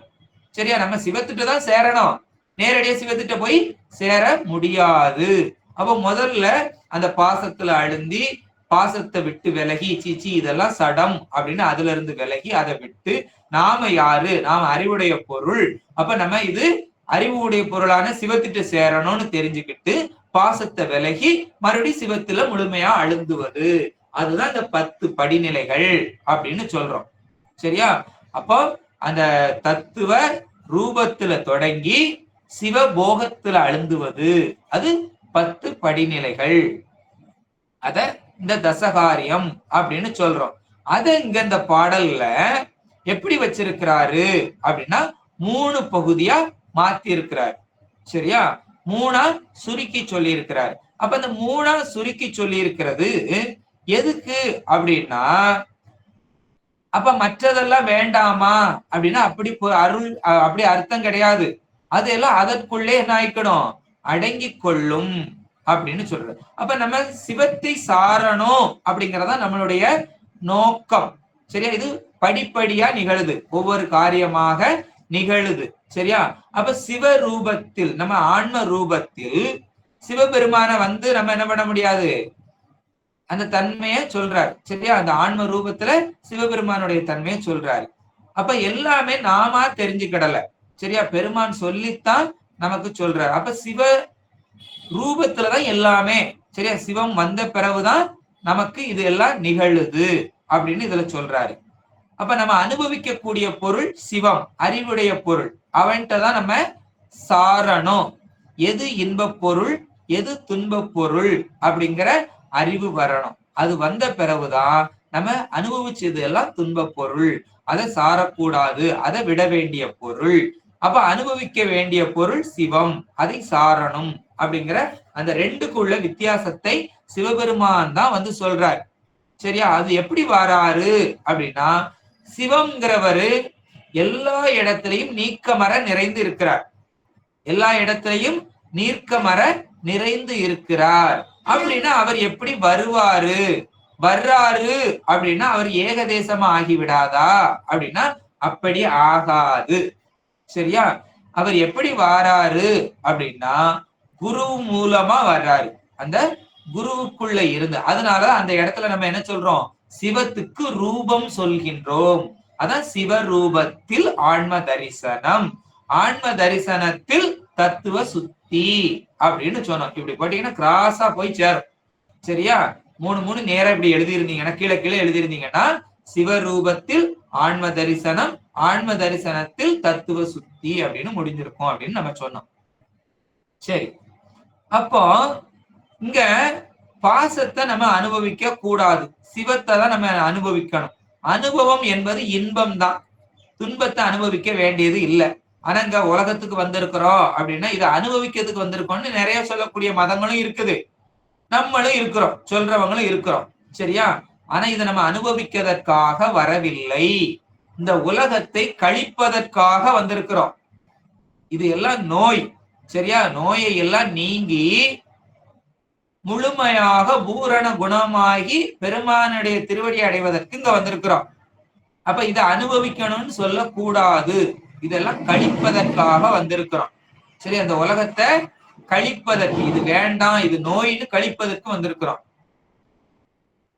சரியா? நம்ம சிவத்திட்ட தான் சேரணும், நேரடியா சிவத்திட்ட போய் சேர முடியாது. அப்ப முதல்ல அந்த பாசத்துல அழுந்தி பாசத்தை விட்டு விலகி, சீச்சி இதெல்லாம் சடம் அப்படின்னு அதுல இருந்து விலகி அதை விட்டு, நாம யாரு? நாம அறிவுடைய பொருள். அப்ப நம்ம இது அறிவுடைய பொருளான சிவத்திட்ட சேரணும்னு தெரிஞ்சுக்கிட்டு பாசத்தை விலகி மறுபடியும் சிவத்துல முழுமையா அழுந்துவது, அதுதான் இந்த 10 படிநிலைகள் அப்படின்னு சொல்றோம். சரியா? அப்போ அந்த தத்துவ ரூபத்துல தொடங்கி சிவபோகத்துல அழுந்துவது, அது 10 படிநிலைகள். அத இந்த தசகாரியம் அப்படின்னு சொல்றோம். அத இங்க இந்த பாடல்ல எப்படி வச்சிருக்கிறாரு அப்படின்னா 3 பகுதியா மாத்தி இருக்கிறார். சரியா? 3ஆ சுருக்கி சொல்லி இருக்கிறார். அப்ப இந்த 3ஆ சுருக்கி சொல்லி இருக்கிறது எதுக்கு அப்படின்னா, அப்ப மற்றதெல்லாம் வேண்டாமா அப்படின்னா அப்படி அருள் அப்படி அர்த்தம் கிடையாது. அதெல்லாம் அதற்குள்ளே என்ன ஆயிக்கணும்? அடங்கி கொள்ளும் அப்படின்னு சொல்றது. அப்ப நம்ம சிவத்தை சாரணும் அப்படிங்கறதா நம்மளுடைய நோக்கம். சரியா? இது படிப்படியா நிகழுது, ஒவ்வொரு காரியமாக நிகழுது. சரியா? அப்ப சிவ ரூபத்தில், நம்ம ஆன்ம ரூபத்தில் சிவபெருமான வந்து நம்ம என்ன பண்ண முடியாது? அந்த தன்மையை சொல்றாரு. சரியா? அந்த ஆன்ம ரூபத்துல சிவபெருமானுடைய தன்மையை சொல்றாரு. அப்ப எல்லாமே நாம தெரிஞ்சுக்கிடல. சரியா? பெருமான் சொல்லித்தான் நமக்கு சொல்றாரு. அப்ப சிவ ரூபத்துலதான் எல்லாமே. சரியா? சிவம் வந்த பிறகுதான் நமக்கு இது எல்லாம் நிகழுது அப்படின்னு இதுல சொல்றாரு. அப்ப நம்ம அனுபவிக்கக்கூடிய பொருள் சிவம், அறிவுடைய பொருள். அவன்கிட்ட தான் நம்ம சாரணும். எது இன்பப் பொருள், எது துன்பப் பொருள் அப்படிங்கிற அறிவு வரணும். அது வந்த பிறகுதான் நம்ம அனுபவிச்சது எல்லாம் துன்பப் பொருள், அதை சாரக்கூடாது, அதை விட வேண்டிய பொருள். அப்ப அனுபவிக்க வேண்டிய பொருள் சிவம், அதை சாரணும் அப்படிங்கிற அந்த ரெண்டுக்குள்ள வித்தியாசத்தை சிவபெருமான் தான் வந்து சொல்றார். சரியா? அது எப்படி வராரு அப்படின்னா, சிவம்ங்கிறவரு எல்லா இடத்திலையும் நீக்கமர நிறைந்து இருக்கிறார். எல்லா இடத்திலையும் நீர்க்கமர நிறைந்து இருக்கிறார். அப்படின்னா அவர் எப்படி வருவாரு? வர்றாரு அப்படின்னா அவர் ஏகதேசமா ஆகிவிடாதா அப்படின்னா அப்படி ஆகாது. சரியா? அவர் எப்படி வாராரு அப்படின்னா குரு மூலமா வர்றாரு. அந்த குருவுக்குள்ள இருந்து. அதனால அந்த இடத்துல நம்ம என்ன சொல்றோம்? சிவத்துக்கு ரூபம் சொல்கின்றோம். அதான் சிவரூபத்தில் ஆன்ம தரிசனம், ஆன்ம தரிசனத்தில் தத்துவ சுத்தி அப்படின்னு சொன்னோம். இப்படி போட்டீங்கன்னா கிராஸா போய் சேரும். சரியா? 3 நேரம் இப்படி எழுதியிருந்தீங்கன்னா, கீழே கீழே எழுதியிருந்தீங்கன்னா சிவரூபத்தில் ஆன்ம தரிசனம், ஆன்ம தரிசனத்தில் தத்துவ சுத்தி அப்படின்னு முடிஞ்சிருக்கும் அப்படின்னு நம்ம சொன்னோம். சரி, அப்போ இங்க பாசத்தை நம்ம அனுபவிக்க கூடாது, சிவத்தை தான் நம்ம அனுபவிக்கணும். அனுபவம் என்பது இன்பம் தான், துன்பத்தை அனுபவிக்க வேண்டியது இல்லை. ஆனா இங்க உலகத்துக்கு வந்திருக்கிறோம் அப்படின்னா இதை அனுபவிக்கிறதுக்கு வந்திருக்கோம்னு நிறைய சொல்லக்கூடிய மதங்களும் இருக்குது, நம்மளும் இருக்கிறோம், சொல்றவங்களும் இருக்கிறோம். சரியா? ஆனா இதை நம்ம அனுபவிக்கிறதற்காக வரவில்லை, இந்த உலகத்தை கழிப்பதற்காக வந்திருக்கிறோம். இது எல்லாம் நோய். சரியா? நோயை எல்லாம் நீங்கி முழுமையாக பூரண குணமாகி பெருமானுடைய திருவடி அடைவதற்கு இங்க வந்திருக்கிறோம். அப்ப இதை அனுபவிக்கணும்னு சொல்லக்கூடாது, இதெல்லாம் கழிப்பதற்காக வந்திருக்கிறோம். சரி, அந்த உலகத்தை கழிப்பதற்கு, இது வேண்டாம், இது நோயின்னு கழிப்பதற்கு வந்திருக்கிறோம்.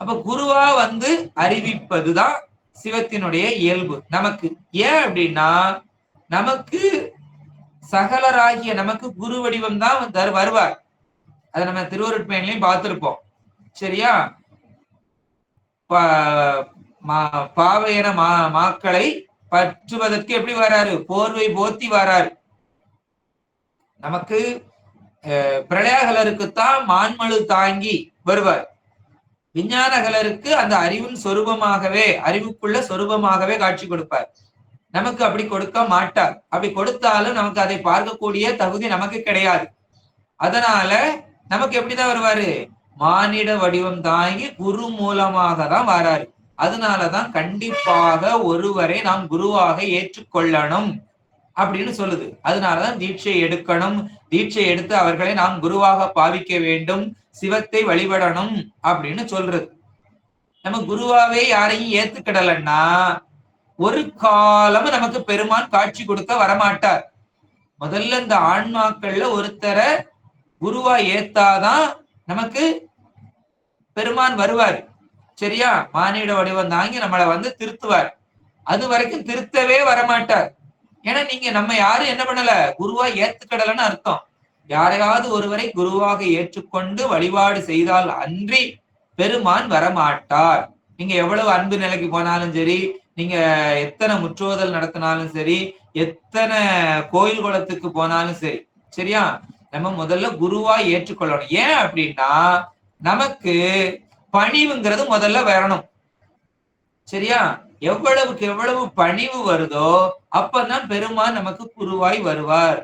அப்ப குருவா வந்து அறிவிப்பதுதான் சிவத்தினுடைய இயல்பு நமக்கு. ஏன் அப்படின்னா நமக்கு சகலராகிய நமக்கு குரு வடிவம் தான் வருவார். அதை நம்ம திருவருட்பயன்லையும் பார்த்திருப்போம். சரியா? பாவையன மாக்களை பற்றுவதற்கு எப்படி வராரு? போர்வை போத்தி வராரு. நமக்கு பிரளயகலருக்குத்தான் மான்மழு தாங்கி வருவார். விஞ்ஞானகலருக்கு அந்த அறிவின் சொரூபமாகவே, அறிவுக்குள்ள சொரூபமாகவே காட்சி கொடுப்பார். நமக்கு அப்படி கொடுக்க மாட்டார். அப்படி கொடுத்தாலும் நமக்கு அதை பார்க்கக்கூடிய தகுதி நமக்கு கிடையாது. அதனால நமக்கு எப்படிதான் வருவாரு? மானிட வடிவம் தாங்கி குரு மூலமாக தான் வராரு. அதனாலதான் கண்டிப்பாக ஒருவரை நாம் குருவாக ஏற்றுக்கொள்ளணும் அப்படின்னு சொல்லுது. அதனாலதான் தீட்சை எடுக்கணும், தீட்சை எடுத்து அவர்களை நாம் குருவாக பாவிக்க வேண்டும், சிவத்தை வழிபடணும் அப்படின்னு சொல்றது. நம்ம குருவாவே யாரையும் ஏத்துக்கிடலன்னா ஒரு காலமும் நமக்கு பெருமான் காட்சி கொடுக்க வரமாட்டார். முதல்ல இந்த ஆன்மாக்கள்ல ஒருத்தரை குருவா ஏத்தாதான் நமக்கு பெருமான் வருவார். சரியா? மானிட வடிவம் தாங்கி நம்மளை வந்து திருத்துவார். அது வரைக்கும் திருத்தவே வரமாட்டார். ஏன்னா நீங்க நம்ம யாரும் என்ன பண்ணல, குருவா ஏத்துக்கடலன்னு அர்த்தம். யாரையாவது ஒருவரை குருவாக ஏற்றுக்கொண்டு வழிபாடு செய்தால் அன்றி பெருமான் வரமாட்டார். நீங்க எவ்வளவு அன்பு நிலைக்கு போனாலும் சரி, நீங்க எத்தனை முற்றோதல் நடத்தினாலும் சரி, எத்தனை கோயில் குளத்துக்கு போனாலும் சரி, சரியா? நம்ம முதல்ல குருவா ஏற்றுக்கொள்ளணும். ஏன் அப்படின்னா நமக்கு பணிவுங்கிறது முதல்ல வரணும். சரியா? எவ்வளவுக்கு எவ்வளவு பணிவு வருதோ அப்பதான் பெருமான் நமக்கு குருவாய் வருவார்.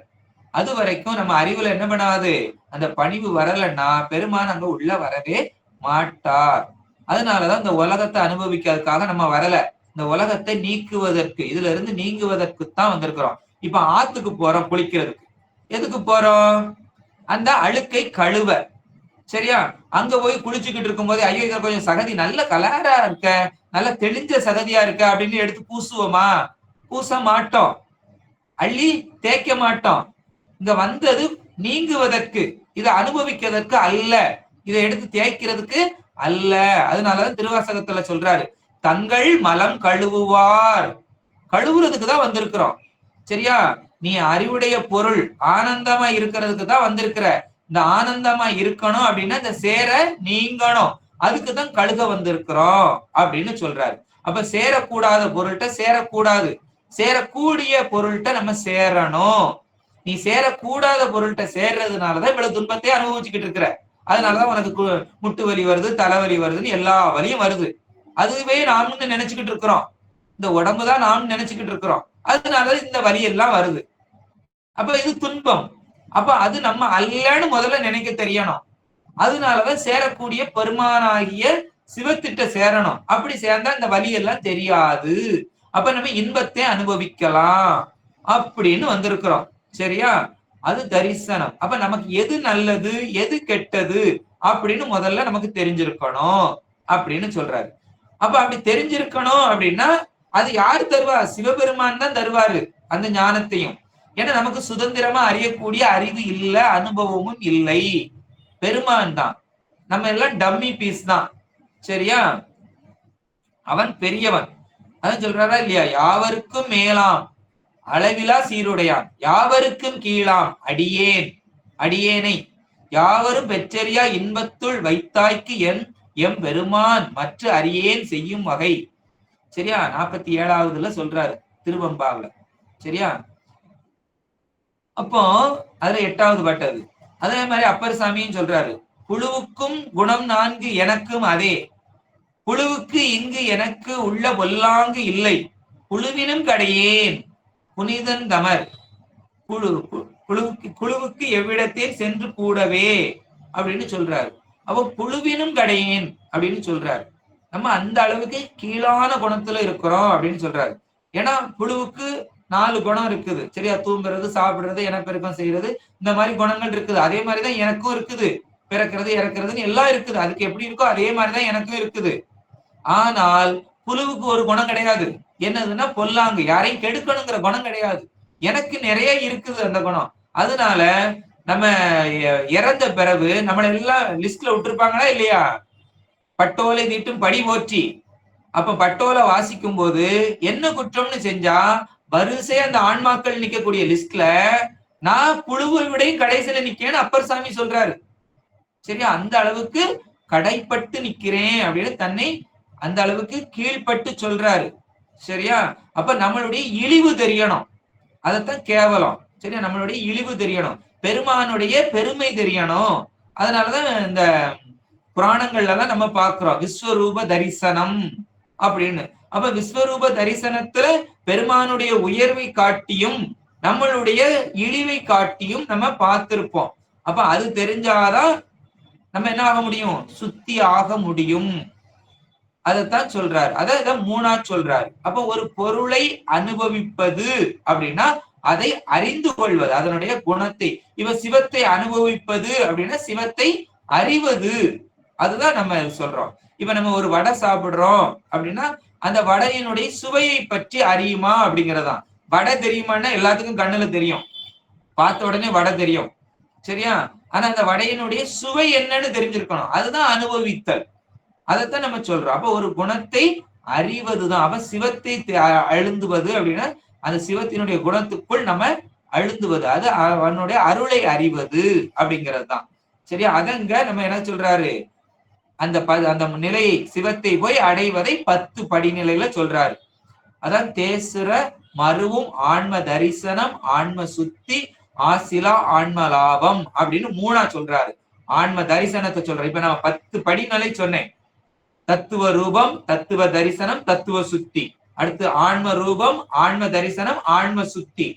அது வரைக்கும் நம்ம அறிவுல என்ன பண்ணாது, அந்த பணிவு வரலன்னா பெருமான் அங்க உள்ள வரவே மாட்டார். அதனாலதான் இந்த உலகத்தை அனுபவிக்கிறதுக்காக நம்ம வரல, இந்த உலகத்தை நீக்குவதற்கு, இதுல இருந்து நீங்குவதற்கு தான் வந்திருக்கிறோம். இப்ப ஆத்துக்கு போறோம் குளிக்கிறதுக்கு. எதுக்கு போறோம்? அந்த அழுக்கை கழுவ. சரியா? அங்க போய் குளிச்சுக்கிட்டு இருக்கும் போது ஐயோ இதுல கொஞ்சம் சகதி நல்ல கலரா இருக்க, நல்ல தெளிஞ்ச சகதியா இருக்க அப்படின்னு எடுத்து பூசுவோமா? பூச மாட்டோம், அள்ளி தேய்க்க மாட்டோம். இங்க வந்தது நீங்குவதற்கு, இதை அனுபவிக்கிறதுக்கு அல்ல, இதை எடுத்து தேய்க்கிறதுக்கு அல்ல. அதனாலதான் திருவாசகத்துல சொல்றாரு, தங்கள் மலம் கழுவுவார். கழுவுறதுக்கு தான் வந்திருக்கிறோம். சரியா? நீ அறிவுடைய பொருள் ஆனந்தமா இருக்கிறதுக்கு தான் வந்திருக்கிற. இந்த ஆனந்தமா இருக்கணும் அப்படின்னா இந்த சேர நீங்கணும், அதுக்குதான் கழுக வந்திருக்கிறோம் அப்படின்னு சொல்றாரு. அப்ப சேரக்கூடாத பொருள்கிட்ட சேரக்கூடாது, சேரக்கூடிய பொருள்கிட்ட நம்ம சேரணும். நீ சேரக்கூடாத பொருள்கிட்ட சேர்றதுனாலதான் இவ்வளவு துன்பத்தை அனுபவிச்சுக்கிட்டு இருக்கிற. அதனாலதான் உனக்கு முட்டு வலி வருது, தலைவலி வருதுன்னு எல்லா வலியும் வருது. அதுவே நாம்னு நினைச்சுக்கிட்டு இருக்கிறோம், இந்த உடம்புதான் நாம் நினைச்சுக்கிட்டு இருக்கிறோம். அதனால இந்த வலி எல்லாம் வருது. அப்ப இது துன்பம். அப்ப அது நம்ம அல்லன்னு முதல்ல நினைக்க தெரியணும். அதனாலதான் சேரக்கூடிய பெருமானாகிய சிவத்திட்ட சேரணும். அப்படி சேர்ந்தா இந்த வலி எல்லாம் தெரியாது. அப்ப நம்ம இன்பத்தை அனுபவிக்கலாம் அப்படின்னு வந்திருக்கிறோம். சரியா? அது தரிசனம். அப்ப நமக்கு எது நல்லது எது கெட்டது அப்படின்னு முதல்ல நமக்கு தெரிஞ்சிருக்கணும் அப்படின்னு சொல்றாரு. அப்ப அப்படி தெரிஞ்சிருக்கணும் அப்படின்னா அது யாரு தருவா? சிவபெருமான் தான் தருவாரு அந்த ஞானத்தையும். ஏன்னா நமக்கு சுதந்திரமா அறியக்கூடிய அறிவு இல்ல, அனுபவமும் இல்லை. பெருமான் தான். நம்ம எல்லாம் டம்மி பீஸ் தான். சரியா? அவன் பெரியவன். அதான் சொல்றாரா இல்லையா? யாவருக்கும் மேலாம் அளவிலா சீருடையான், யாவருக்கும் கீழாம் அடியேன் அடியேனை யாவரும் பெற்றறியா இன்பத்துள் வைத்தாய்க்கு எம் பெருமான் மற்ற அறியேன் செய்யும் வகை. சரியா? 47வதுல சொல்றாரு திருவம்பாவில. சரியா? அப்போ அதுல 8வது பாட்டு அது. அதே மாதிரி அப்பர் சாமியும் சொல்றாரு, புழுவுக்கும் குணம் 4 எனக்கும் அதே, புழுவுக்கு இங்கு எனக்கு உள்ள பொல்லாங்கு இல்லை, புழுவினும் கடையேன் புனிதன் தமர், குழுவுக்கு எவ்விடத்தில் சென்று கூடவே அப்படின்னு சொல்றாரு. அப்போ புழுவினும் கடையேன் அப்படின்னு சொல்றாரு. நம்ம அந்த அளவுக்கு கீழான குணத்துல இருக்கிறோம் அப்படின்னு சொல்றாரு. ஏன்னா புழுவுக்கு 4 குணம் இருக்குது. சரியா? தூங்குறது, சாப்பிடுறது, இனப்பெருக்கம் செய்யறது, இந்த மாதிரி குணங்கள் இருக்குது. அதே மாதிரிதான் எனக்கும் இருக்குது. பிறக்கிறது இறக்குறதுன்னு எல்லாம் இருக்குது. அதுக்கு எப்படி இருக்கோ அதே மாதிரிதான் எனக்கும் இருக்குது. ஆனால் புழுவுக்கு ஒரு குணம் கிடையாது. என்னதுன்னா பொல்லாங்கு, யாரையும் கெடுக்கணுங்கிற குணம் கிடையாது. எனக்கு நிறைய இருக்குது அந்த குணம். அதனால நம்ம இறந்த பிறகு நம்மள எல்லாம் லிஸ்ட்ல விட்டுருப்பாங்களா இல்லையா? பட்டோலை நீட்டும் படி போற்றி. அப்ப பட்டோலை வாசிக்கும் போது என்ன குற்றம்னு செஞ்சா வரிசையா அந்த ஆன்மாக்கள் நிக்கக்கூடிய லிஸ்ட்ல நான் புழுவை விடையும் கடைசியில நிக்கேன்னு அப்பர் சாமி சொல்றாரு. சரியா? அந்த அளவுக்கு கடைப்பட்டு நிக்கிறேன் அப்படின்னு தன்னை அந்த அளவுக்கு கீழ்பட்டு சொல்றாரு. சரியா? அப்ப நம்மளுடைய இழிவு தெரியணும். அதத்தான் கேவலம். சரியா? நம்மளுடைய இழிவு தெரியணும், பெருமானுடைய பெருமை தெரியணும். அதனாலதான் இந்த புராணங்கள்ல எல்லாம் நம்ம பாக்குறோம் விஸ்வரூப தரிசனம் அப்படின்னு. அப்ப விஸ்வரூப தரிசனத்துல பெருமானுடைய உயர்வை காட்டியும் நம்மளுடைய இழிவை காட்டியும் நம்ம பார்த்திருப்போம். அப்ப அது தெரிஞ்சாதான் நம்ம என்ன ஆக முடியும்? சுத்தி ஆக முடியும். அதைத்தான் சொல்றாரு. அதான் 3ஆ சொல்றாரு. அப்ப ஒரு பொருளை அனுபவிப்பது அப்படின்னா அதை அறிந்து கொள்வது, அதனுடைய குணத்தை. இவ சிவத்தை அனுபவிப்பது அப்படின்னா சிவத்தை அறிவது. அதுதான் நம்ம சொல்றோம். இப்ப நம்ம ஒரு வடை சாப்பிடுறோம் அப்படின்னா அந்த வடையினுடைய சுவையை பற்றி அறியுமா அப்படிங்கறதான். வடை தெரியுமான்னா எல்லாத்துக்கும் கண்ணுல தெரியும், பார்த்த உடனே வடை தெரியும். சரியா? ஆனா அந்த வடையினுடைய சுவை என்னன்னு தெரிஞ்சிருக்கணும். அதுதான் அனுபவித்தல். அதைத்தான் நம்ம சொல்றோம். அப்ப ஒரு குணத்தை அறிவதுதான். அப்ப சிவத்தை அழுந்துவது அப்படின்னா அந்த சிவத்தினுடைய குணத்துக்குள் நம்ம அழுந்துவது, அது அவனுடைய அருளை அறிவது அப்படிங்கிறது தான். சரியா? அதங்க நம்ம என்ன சொல்றாரு? அந்த அந்த நிலையை சிவத்தை போய் அடைவதை 10 படிநிலையில சொல்றாரு. அதான் தேசுர மருவும் ஆன்ம தரிசனம், ஆன்ம சுத்தி, ஆசிலா ஆன்ம லாபம் அப்படின்னு 3ஆ சொல்றாரு. ஆன்ம தரிசனத்தை சொல்ற. இப்ப நான் 10 படிநிலை சொன்னேன். தத்துவ ரூபம், தத்துவ தரிசனம், தத்துவ சுத்தி. அடுத்து ஆன்ம ரூபம், ஆன்ம தரிசனம், ஆன்ம சுத்தி.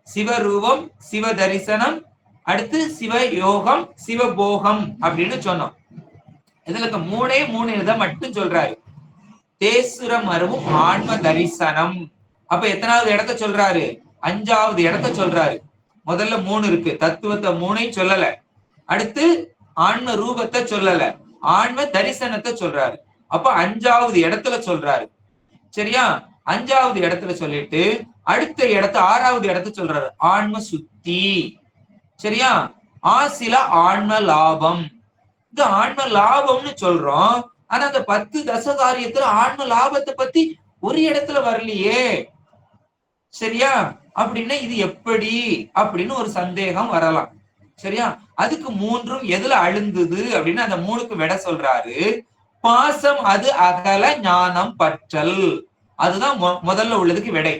சிவரூபம், சிவ தரிசனம், அடுத்து சிவ யோகம், சிவபோகம் அப்படின்னு சொன்னோம். இதுல 3 இதை மட்டும் சொல்றாரு. தேசுர மருவும் ஆன்ம தரிசனம். அப்ப எத்தனாவது இடத்த சொல்றாரு? 5வது இடத்த சொல்றாரு. முதல்ல 3 இருக்கு. தத்துவத்தை 3ஐயும் சொல்லல. அடுத்து ஆன்ம ரூபத்தை சொல்லல, ஆன்ம தரிசனத்தை சொல்றாரு. அப்ப 5வது இடத்துல சொல்றாரு. சரியா? 5வது இடத்துல சொல்லிட்டு அடுத்த இடத்த 6வது இடத்த சொல்றாரு, ஆன்ம சுத்தி. சரியா? ஆசில ஆன்ம லாபம். இது ஆன்ம லாபம்னு சொல்றோம். ஆனா அந்த 10 தசகாரியத்துல ஆன்ம லாபத்தை பத்தி ஒரு இடத்துல வரலையே. சரியா? அப்படின்னா இது எப்படி அப்படின்னு ஒரு சந்தேகம் வரலாம். சரியா? அதுக்கு 3ம் எதுல அழுந்தது அப்படின்னு அந்த 3க்கு விட சொல்றாரு. பாசம் அது அகல ஞானம் பற்றல். அதுதான் முதல்ல உள்ளதுக்கு விடை.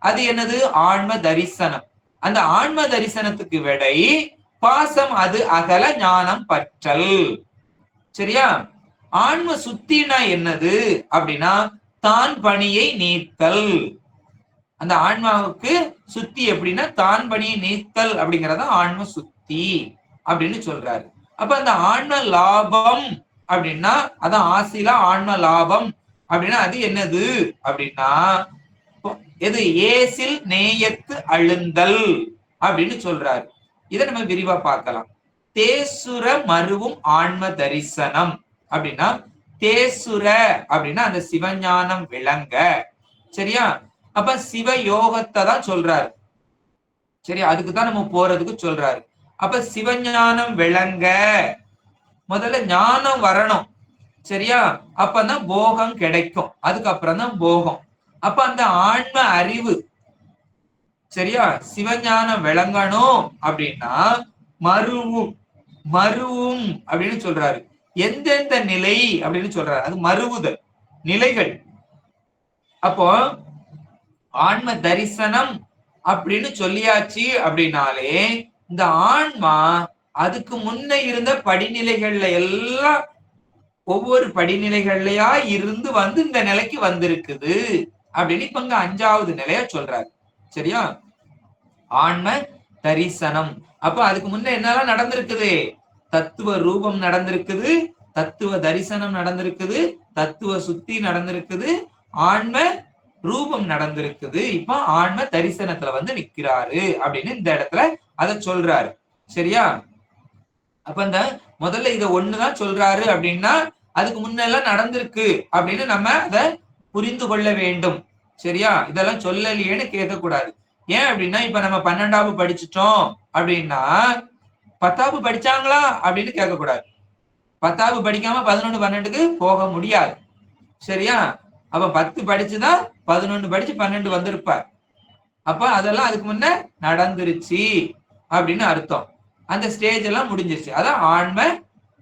அது என்னது? ஆன்ம தரிசனம். அந்த ஆன்ம தரிசனத்துக்கு விடை பாசம் அது அகல ஞானம் பற்றல். சரியா? ஆன்ம சுத்தினா என்னது அப்படின்னா தான் பணியை நீத்தல். அந்த ஆன்மாவுக்கு சுத்தி எப்படின்னா தான் பணியை நீத்தல் அப்படிங்கறத ஆன்ம சுத்தி அப்படின்னு சொல்றாரு. அப்ப அந்த ஆன்ம லாபம் அப்படின்னா அதான் ஆசில ஆன்ம லாபம் அப்படின்னா அது என்னது அப்படின்னா எது ஏசில் நேயத்து அழுந்தல் அப்படின்னு சொல்றாரு. இதை நம்ம விரிவா பார்க்கலாம். தேசுர மருவும் ஆன்ம தரிசனம் அப்படின்னா தேசுர அப்படின்னா அந்த சிவஞானம் விளங்க. சரியா? அப்ப சிவ யோகத்தை தான் சொல்றாரு. சரி, அதுக்குதான் நம்ம போறதுக்கு சொல்றாரு. அப்ப சிவஞானம் விளங்க முதல்ல ஞானம் வரணும். சரியா? அப்பதான் போகம் கிடைக்கும். அதுக்கப்புறம் தான் போகம். அப்ப அந்த ஆன்ம அறிவு சரியா சிவஞானம் விளங்கணும் அப்படின்னா மருவும் மருவும் அப்படின்னு சொல்றாரு. எந்தெந்த நிலை அப்படின்னு சொல்றாரு, அது மருவுதல் நிலைகள். அப்போ ஆன்ம தரிசனம் அப்படின்னு சொல்லியாச்சு அப்படின்னாலே இந்த ஆன்மா அதுக்கு முன்ன இருந்த படிநிலைகள்ல எல்லாம் ஒவ்வொரு படிநிலைகள்லயா இருந்து வந்து இந்த நிலைக்கு வந்திருக்குது அப்படின்னு இப்ப இங்க 5வது நிலைய சொல்றாரு. சரியா? ஆன்ம தரிசனம். அப்ப அதுக்கு முன்ன என்னெல்லாம் நடந்திருக்குது? தத்துவ ரூபம் நடந்திருக்குது, தத்துவ தரிசனம் நடந்திருக்குது, தத்துவ சுத்தி நடந்திருக்குது, ஆன்ம ரூபம் நடந்திருக்குது. இப்ப ஆன்ம தரிசனத்துல வந்து நிக்கிறாரு அப்படின்னு இந்த இடத்துல அத சொல்றாரு. சரியா? அப்ப இந்த முதல்ல இத ஒண்ணுதான் சொல்றாரு அப்படின்னா அதுக்கு முன்னெல்லாம் நடந்திருக்கு அப்படின்னு நம்ம அத புரிந்து கொள்ள வேண்டும். சரியா? இதெல்லாம் சொல்லலையேன்னு கேட்கக்கூடாது. ஏன் அப்படின்னா இப்ப நம்ம 12வது படிச்சுட்டோம் அப்படின்னா 10வது படிச்சாங்களா அப்படின்னு கேட்கக்கூடாது. 10வது படிக்காம 11 12க்கு போக முடியாது. சரியா? அப்ப 10 படிச்சுதான் 11 படிச்சு 12 வந்திருப்பார். அப்ப அதெல்லாம் அதுக்கு முன்ன நடந்துருச்சு அப்படின்னு அர்த்தம். அந்த ஸ்டேஜ் எல்லாம் முடிஞ்சிருச்சு. அதான் ஆன்ம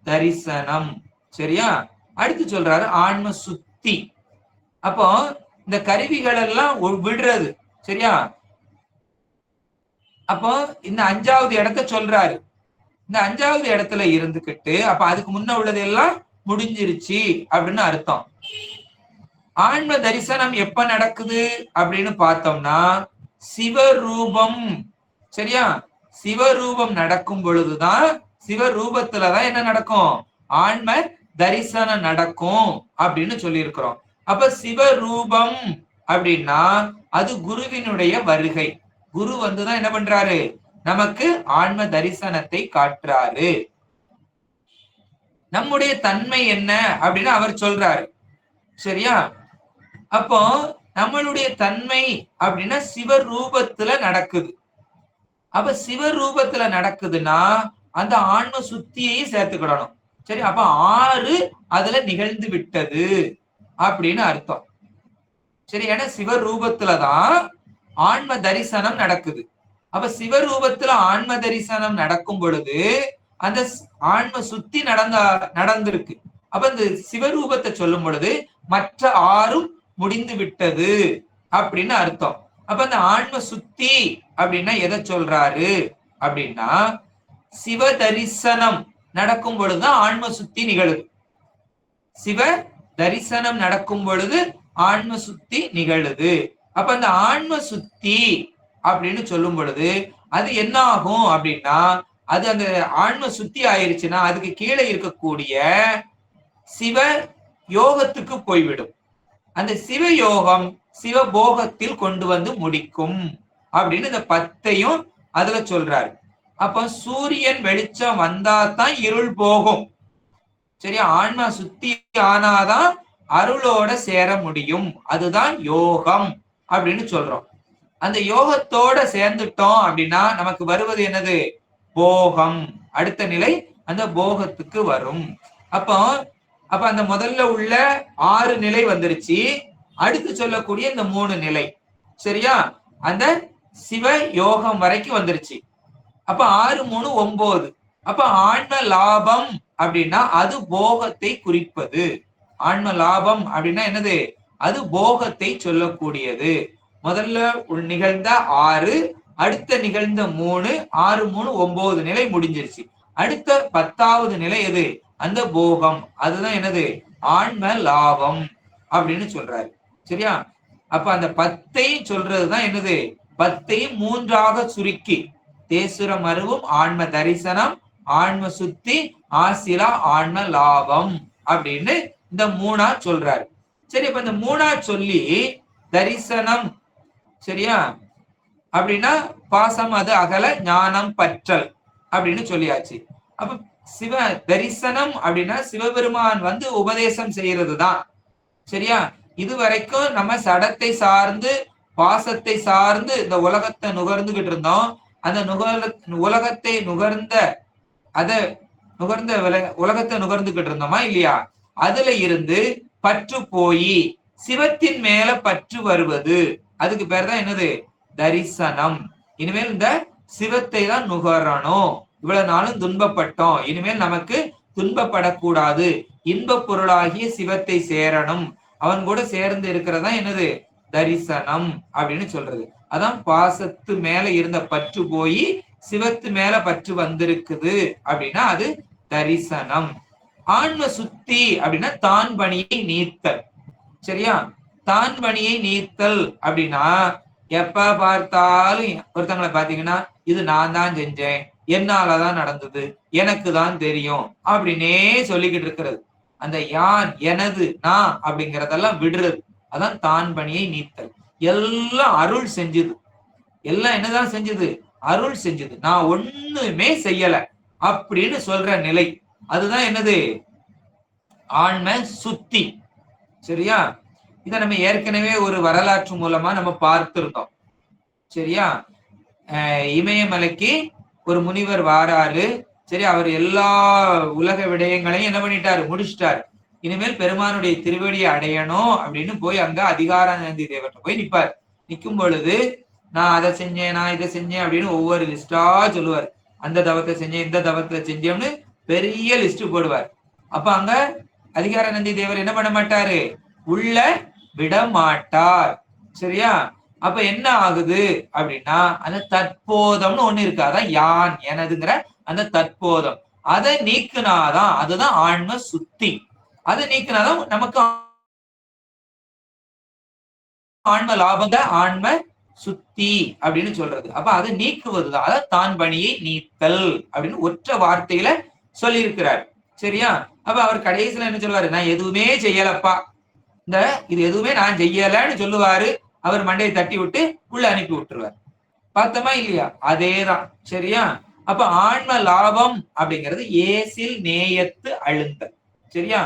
தரிசனம். சரியா? அடுத்து சொல்றாரு ஆன்ம சுத்தி. அப்போ இந்த கருவிகள் எல்லாம் விடுறது. சரியா? அப்போ இந்த 5வது இடத்த சொல்றாரு. இந்த 5வது இடத்துல இருந்துகிட்டு அப்ப அதுக்கு முன்ன உள்ளது எல்லாம் முடிஞ்சிருச்சு அப்படின்னு அர்த்தம். ஆன்ம தரிசனம் எப்ப நடக்குது அப்படின்னு பார்த்தோம்னா சிவரூபம். சரியா? சிவரூபம் நடக்கும் பொழுதுதான் சிவரூபத்துலதான் என்ன நடக்கும்? ஆன்ம தரிசனம் நடக்கும் அப்படின்னு சொல்லி இருக்கிறோம். அப்ப சிவரூபம் அப்படின்னா அது குருவினுடைய வருகை. குரு வந்துதான் என்ன பண்றாரு? நமக்கு ஆன்ம தரிசனத்தை காட்டுறாரு. நம்முடைய தன்மை என்ன அப்படின்னு அவர் சொல்றாரு. சரியா? அப்போ நம்மளுடைய தன்மை அப்படின்னா சிவரூபத்துல நடக்குது. அப்ப சிவரூபத்துல நடக்குதுன்னா அந்த ஆன்ம சுத்தியையும் சேர்த்துக்கிடணும். சரி, அப்ப 6 அதுல நிகழ்ந்து விட்டது அப்படின்னு அர்த்தம். சரி, ஏன்னா சிவரூபத்துலதான் ஆன்ம தரிசனம் நடக்குது. அப்ப சிவரூபத்துல ஆன்ம தரிசனம் நடக்கும் பொழுது அந்த ஆன்ம சுத்தி நடந்திருக்கு. அப்ப இந்த சிவரூபத்தை சொல்லும் பொழுது மற்ற 6ம் முடிந்து விட்டது அப்படின்னு அர்த்தம். அப்ப அந்த ஆன்ம சுத்தி அப்படின்னா எதை சொல்றாரு அப்படின்னா சிவ தரிசனம் நடக்கும் பொழுதுதான் ஆன்ம சுத்தி நிகழுது. சிவ தரிசனம் நடக்கும் பொழுது ஆன்ம சுத்தி நிகழுது. அப்ப அந்த ஆன்ம சுத்தி அப்படின்னு சொல்லும் பொழுது அது என்ன ஆகும் அப்படின்னா அது அந்த ஆன்ம சுத்தி ஆயிருச்சுன்னா அதுக்கு கீழே இருக்கக்கூடிய சிவ யோகத்துக்கு போய்விடும். அந்த சிவ யோகம் சிவபோகத்தில் கொண்டு வந்து முடிக்கும் அப்படின்னு இந்த 10ஐயும் அதுல சொல்றாரு. அப்ப சூரியன் வெளிச்சம் வந்தாதான் இருள் போகும். சரியா? ஆன்மா சுத்தி ஆனாதான் அருளோட சேர முடியும். அதுதான் யோகம் அப்படின்னு சொல்றோம். அந்த யோகத்தோட சேர்ந்துட்டோம் அப்படின்னா நமக்கு வருவது என்னது? போகம். அடுத்த நிலை அந்த போகத்துக்கு வரும். அப்போ அப்ப அந்த முதல்ல உள்ள 6 நிலை வந்துருச்சு. அடுத்து சொல்லக்கூடிய இந்த 3 நிலை சரியா அந்த சிவ யோகம் வரைக்கும் வந்துருச்சு. அப்ப 6 3 9. அப்ப ஆன்ம லாபம் அப்படின்னா அது போகத்தை குறிப்பது. ஆன்ம லாபம் அப்படின்னா என்னது? அது போகத்தை சொல்லக்கூடியது. முதல்ல நிகழ்ந்த 6, அடுத்த நிகழ்ந்த 3, 6 3 9 நிலை முடிஞ்சிருச்சு. அடுத்த 10வது நிலை எது? அந்த போகம். அதுதான் என்னது? ஆன்ம லாபம் அப்படின்னு சொல்றாரு. சரியா? அப்ப அந்த 10ஐயும் சொல்றதுதான் என்னது, 10ஐயும் 3ஆக சுருக்கி தேசுர மருவும் ஆன்ம தரிசனம், ஆன்ம சுத்தி, ஆசிலா ஆன்ம லாபம் அப்படின்னு இந்த 3ஆ சொல்றாரு. சரி, இப்ப இந்த 3ஆ சொல்லி தரிசனம், சரியா, அப்படின்னா பாசம் அது அகல ஞானம் பற்றல் அப்படின்னு சொல்லியாச்சு. அப்ப சிவ தரிசனம் அப்படின்னா சிவபெருமான் உபதேசம் செய்யறதுதான். சரியா, இதுவரைக்கும் நம்ம சடத்தை சார்ந்து பாசத்தை சார்ந்து இந்த உலகத்தை நுகர்ந்துகிட்டு இருந்தோம். அந்த உலகத்தை நுகர்ந்த அத நுகர்ந்த உலகத்தை நுகர்ந்துகிட்டு இருந்தோமா இல்லையா? அதுல இருந்து பற்று போய் சிவத்தின் மேல பற்று வருவது, அதுக்கு பேர் தான் என்னது, தரிசனம். இனிமேல் இந்த சிவத்தை தான் நுகரணும். இவ்வளவு நாளும் துன்பப்பட்டோம், இனிமேல் நமக்கு துன்பப்படக்கூடாது, இன்ப பொருளாகிய சிவத்தை சேரணும், அவன் கூட சேர்ந்து இருக்கிறதா என்னது, தரிசனம் அப்படின்னு சொல்றது. அதான் பாசத்து மேல இருந்த பற்று போய் சிவத்து மேல பற்று வந்திருக்குது அப்படின்னா அது தரிசனம். ஆன்ம சுத்தி அப்படின்னா தான் பணியை நீத்தல். சரியா, தான் பணியை நீத்தல் அப்படின்னா எப்ப பார்த்தாலும் ஒருத்தங்களை பாத்தீங்கன்னா இது நான் தான் செஞ்சேன், என்னாலதான் நடந்தது, எனக்கு தான் தெரியும் அப்படின்னே சொல்லிக்கிட்டு இருக்கிறது. அந்த யான், எனது, நான் அப்படிங்கறதெல்லாம் விடுறது. அதான் தான் பணியை நீத்தல். எல்லாம் அருள் செஞ்சது, எல்லாம் என்னதான் செஞ்சது, அருள் செஞ்சது, நான் ஒண்ணுமே செய்யல அப்படின்னு சொல்ற நிலை, அதுதான் என்னது, ஆன்ம சுத்தி. சரியா, இத நம்ம ஏற்கனவே ஒரு வரலாற்று மூலமா நம்ம பார்த்திருந்தோம். சரியா, இமயமலைக்கு ஒரு முனிவர் வாராரு. சரி, அவர் எல்லா உலக விடயங்களையும் என்ன பண்ணிட்டாரு, முடிச்சிட்டாரு. இனிமேல் பெருமானுடைய திருவடியை அடையணும் அப்படின்னு போய் அங்க அதிகாரானந்தி தேவர்கிட்ட போய் நிப்பார். நிற்கும் பொழுது நான் அதை செஞ்சேன், நான் இதை செஞ்சேன் அப்படின்னு ஒவ்வொரு லிஸ்டா சொல்லுவார். அந்த தவத்தை செஞ்சேன், இந்த தவத்தை செஞ்சேன்னு பெரிய லிஸ்ட் போடுவார். அப்ப அங்க அதிகாரானந்தி தேவர் என்ன பண்ண மாட்டாரு, உள்ள விட மாட்டார். சரியா, அப்ப என்ன ஆகுது அப்படின்னா அந்த தற்போதம்னு ஒண்ணு இருக்கு, அதான் யான் எனதுங்கிற அந்த தற்போதம். அதை நீக்குனாதான், அதுதான் ஆன்ம சுத்தி. அதை நீக்குனாதான் நமக்கு ஆன்ம லாபங்க, ஆன்ம சுத்தி அப்படின்னு சொல்றது. அப்ப அதை நீக்குவதுதான், அதை தான் பணியை நீத்தல் அப்படின்னு ஒற்ற வார்த்தையில சொல்லி இருக்கிறார். சரியா, அப்ப அவர் கடைசியில என்ன சொல்லுவாரு, நான் எதுவுமே செய்யலப்பா, இந்த இது எதுவுமே நான் செய்யலன்னு சொல்லுவாரு. அவர் மண்டையை தட்டி விட்டு உள்ள அனுப்பி விட்டுருவார். பார்த்தோமா இல்லையா, அதேதான். சரியா, அப்ப ஆன்ம லாபம் அப்படிங்கிறது ஏசில் நேயத்து அழுந்தல். சரியா,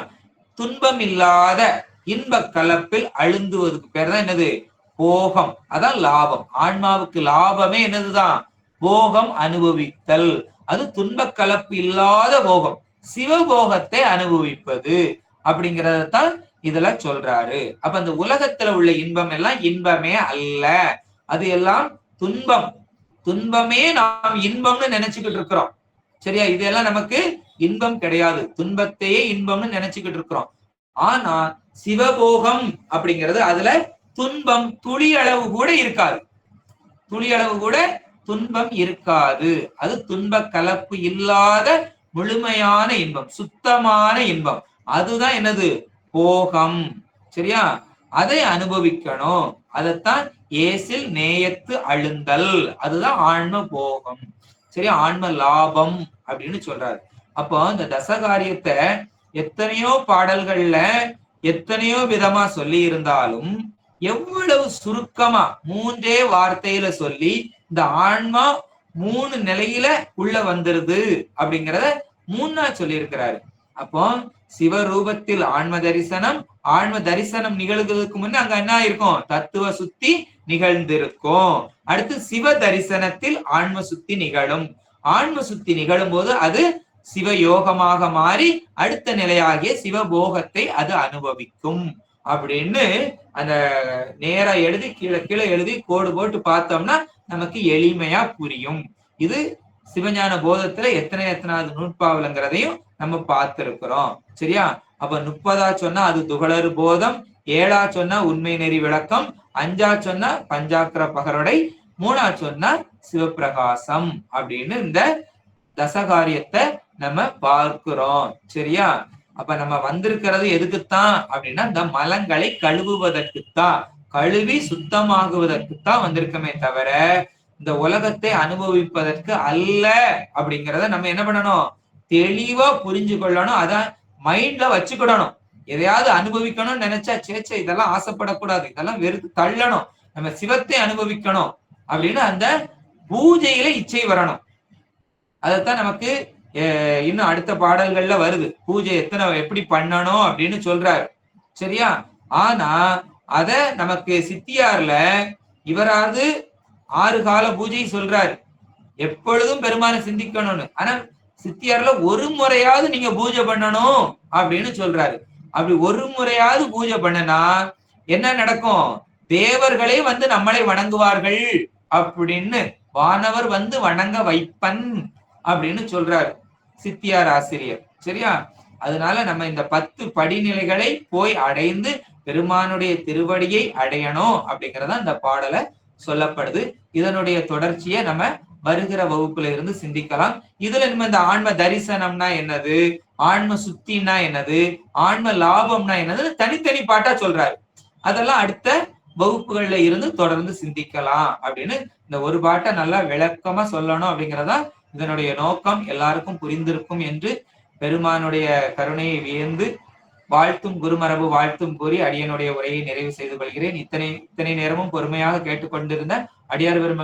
துன்பம் இல்லாத இன்ப கலப்பில் அழுந்துவதுக்கு பேர் தான் என்னது, போகம். அதான் லாபம். ஆன்மாவுக்கு லாபமே என்னதுதான், போகம் அனுபவித்தல். அது துன்ப கலப்பு இல்லாத போகம், சிவபோகத்தை அனுபவிப்பது அப்படிங்கறதான் இதுல சொல்றாரு. அப்ப அந்த உலகத்துல உள்ள இன்பம் எல்லாம் இன்பமே அல்ல, அது எல்லாம் துன்பம். துன்பமே நாம் இன்பம்னு நினைச்சுக்கிட்டு இருக்கிறோம். சரியா, இதெல்லாம் நமக்கு இன்பம் கிடையாது, துன்பத்தையே இன்பம்னு நினைச்சுக்கிட்டு இருக்கிறோம். ஆனா சிவபோகம் அப்படிங்கிறது அதுல துன்பம் துளி அளவு கூட இருக்காது, துளி அளவு கூட துன்பம் இருக்காது. அது துன்ப கலப்பு இல்லாத முழுமையான இன்பம், சுத்தமான இன்பம். அதுதான் என்னது, போகம். சரியா, அதை அனுபவிக்கணும். அதைத்தான் ஏசில் நேயத்து அழுந்தல், அதுதான் ஆன்ம போகம். சரியா, ஆன்ம லாபம் அப்படின்னு சொல்றாரு. அப்போ இந்த தசகாரியத்தை எத்தனையோ பாடல்கள்ல எத்தனையோ விதமா சொல்லி இருந்தாலும் எவ்வளவு சுருக்கமா 3 வார்த்தையில சொல்லி இந்த ஆன்மா 3 நிலையில உள்ள வந்துருது அப்படிங்கிறத 3ஆ சொல்லி இருக்கிறாரு. அப்போ சிவரூபத்தில் ஆன்ம தரிசனம், ஆன்ம தரிசனம் நிகழ்கிறதுக்கு முன்ன அங்க என்ன இருக்கும், தத்துவ சுத்தி நிகழ்ந்திருக்கும். அடுத்து சிவ தரிசனத்தில் ஆன்ம சுத்தி நிகழும். ஆன்ம சுத்தி நிகழும் போது அது சிவயோகமாக மாறி அடுத்த நிலையாகிய சிவபோகத்தை அது அனுபவிக்கும் அப்படின்னு அந்த நேரா எழுதி கீழே கீழே எழுதி கோடு போட்டு பார்த்தோம்னா நமக்கு எளிமையா புரியும். இது சிவஞான போதத்துல எத்தனாவது நூற்பாவிலங்கிறதையும் நம்ம பார்த்திருக்கிறோம். சரியா, அப்ப 30ஆ சொன்னா அது துகளறு போதம், 7ஆ சொன்னா உண்மை நெறி விளக்கம், 5ஆ சொன்னா பஞ்சாக்கர பகரடை, 3ஆ சொன்னா சிவபிரகாசம் அப்படின்னு இந்த தசகாரியத்தை நம்ம பார்க்கிறோம். சரியா, அப்ப நம்ம வந்திருக்கிறது எதுக்குத்தான் அப்படின்னா இந்த மலங்களை கழுவுவதற்குத்தான், கழுவி சுத்தமாகுவதற்குத்தான் வந்திருக்கமே தவிர இந்த உலகத்தை அனுபவிப்பதற்கு அல்ல அப்படிங்கிறத நம்ம என்ன பண்ணணும், தெளிவா புரிஞ்சு கொள்ளணும். அதான் மைண்ட்ல வச்சுக்கிடணும். எதையாவது அனுபவிக்கணும்னு நினைச்சா சேச்சே இதெல்லாம் ஆசைப்படக்கூடாது, இதெல்லாம் வெறுத்து தள்ளணும், நம்ம சிவத்தை அனுபவிக்கணும் அப்படின்னு அந்த பூஜையில இச்சை வரணும். அதத்தான் நமக்கு இன்னும் அடுத்த பாடல்கள்ல வருது. பூஜை எப்படி பண்ணணும் அப்படின்னு சொல்றாரு. சரியா? ஆனா அத நமக்கு சித்தியார்ல இவராது 6 கால பூஜை சொல்றாரு, எப்பொழுதும் பெருமான சிந்திக்கணும்னு. ஆனா சித்தியார்ல ஒரு முறையாவது நீங்க பூஜை பண்ணணும் அப்படின்னு சொல்றாரு. அப்படி ஒரு முறையாவது பூஜை பண்ணனா என்ன நடக்கும், தேவர்களே வந்து நம்மளை வணங்குவார்கள் அப்படின்னு, வானவர் வந்து வணங்க வைப்பன் அப்படின்னு சொல்றாரு சித்தியார் ஆசிரியர். சரியா? அதனால நம்ம இந்த 10 படிநிலைகளை போய் அடைந்து பெருமானுடைய திருவடியை அடையணும் அப்படிங்கறத இந்த பாடலை சொல்லப்படுது. இதனுடைய தொடர்ச்சியை நம்ம வருகிற வகுப்புல இருந்து சிந்திக்கலாம். இதுல நம்ம இந்த ஆன்ம தரிசனம்னா என்னது, ஆன்ம சுத்தின்னா என்னது, ஆன்ம லாபம்னா என்னது தனித்தனி பாட்டா சொல்றாரு. அதெல்லாம் அடுத்த வகுப்புகள்ல இருந்து தொடர்ந்து சிந்திக்கலாம் அப்படின்னு இந்த ஒரு பாட்டை நல்லா விளக்கமா சொல்லணும் அப்படிங்கறதா இதனுடைய நோக்கம். எல்லாருக்கும் புரிந்திருக்கும் என்று பெருமானுடைய கருணையை வியந்து வாழ்த்தும் குருமரபு வாழ்த்தும் கூறி அடியனுடைய உரையை நிறைவு செய்து கொள்கிறேன். இத்தனை நேரமும் பொறுமையாக கேட்டுக்கொண்டிருந்த அடியார் பெருமக்கள்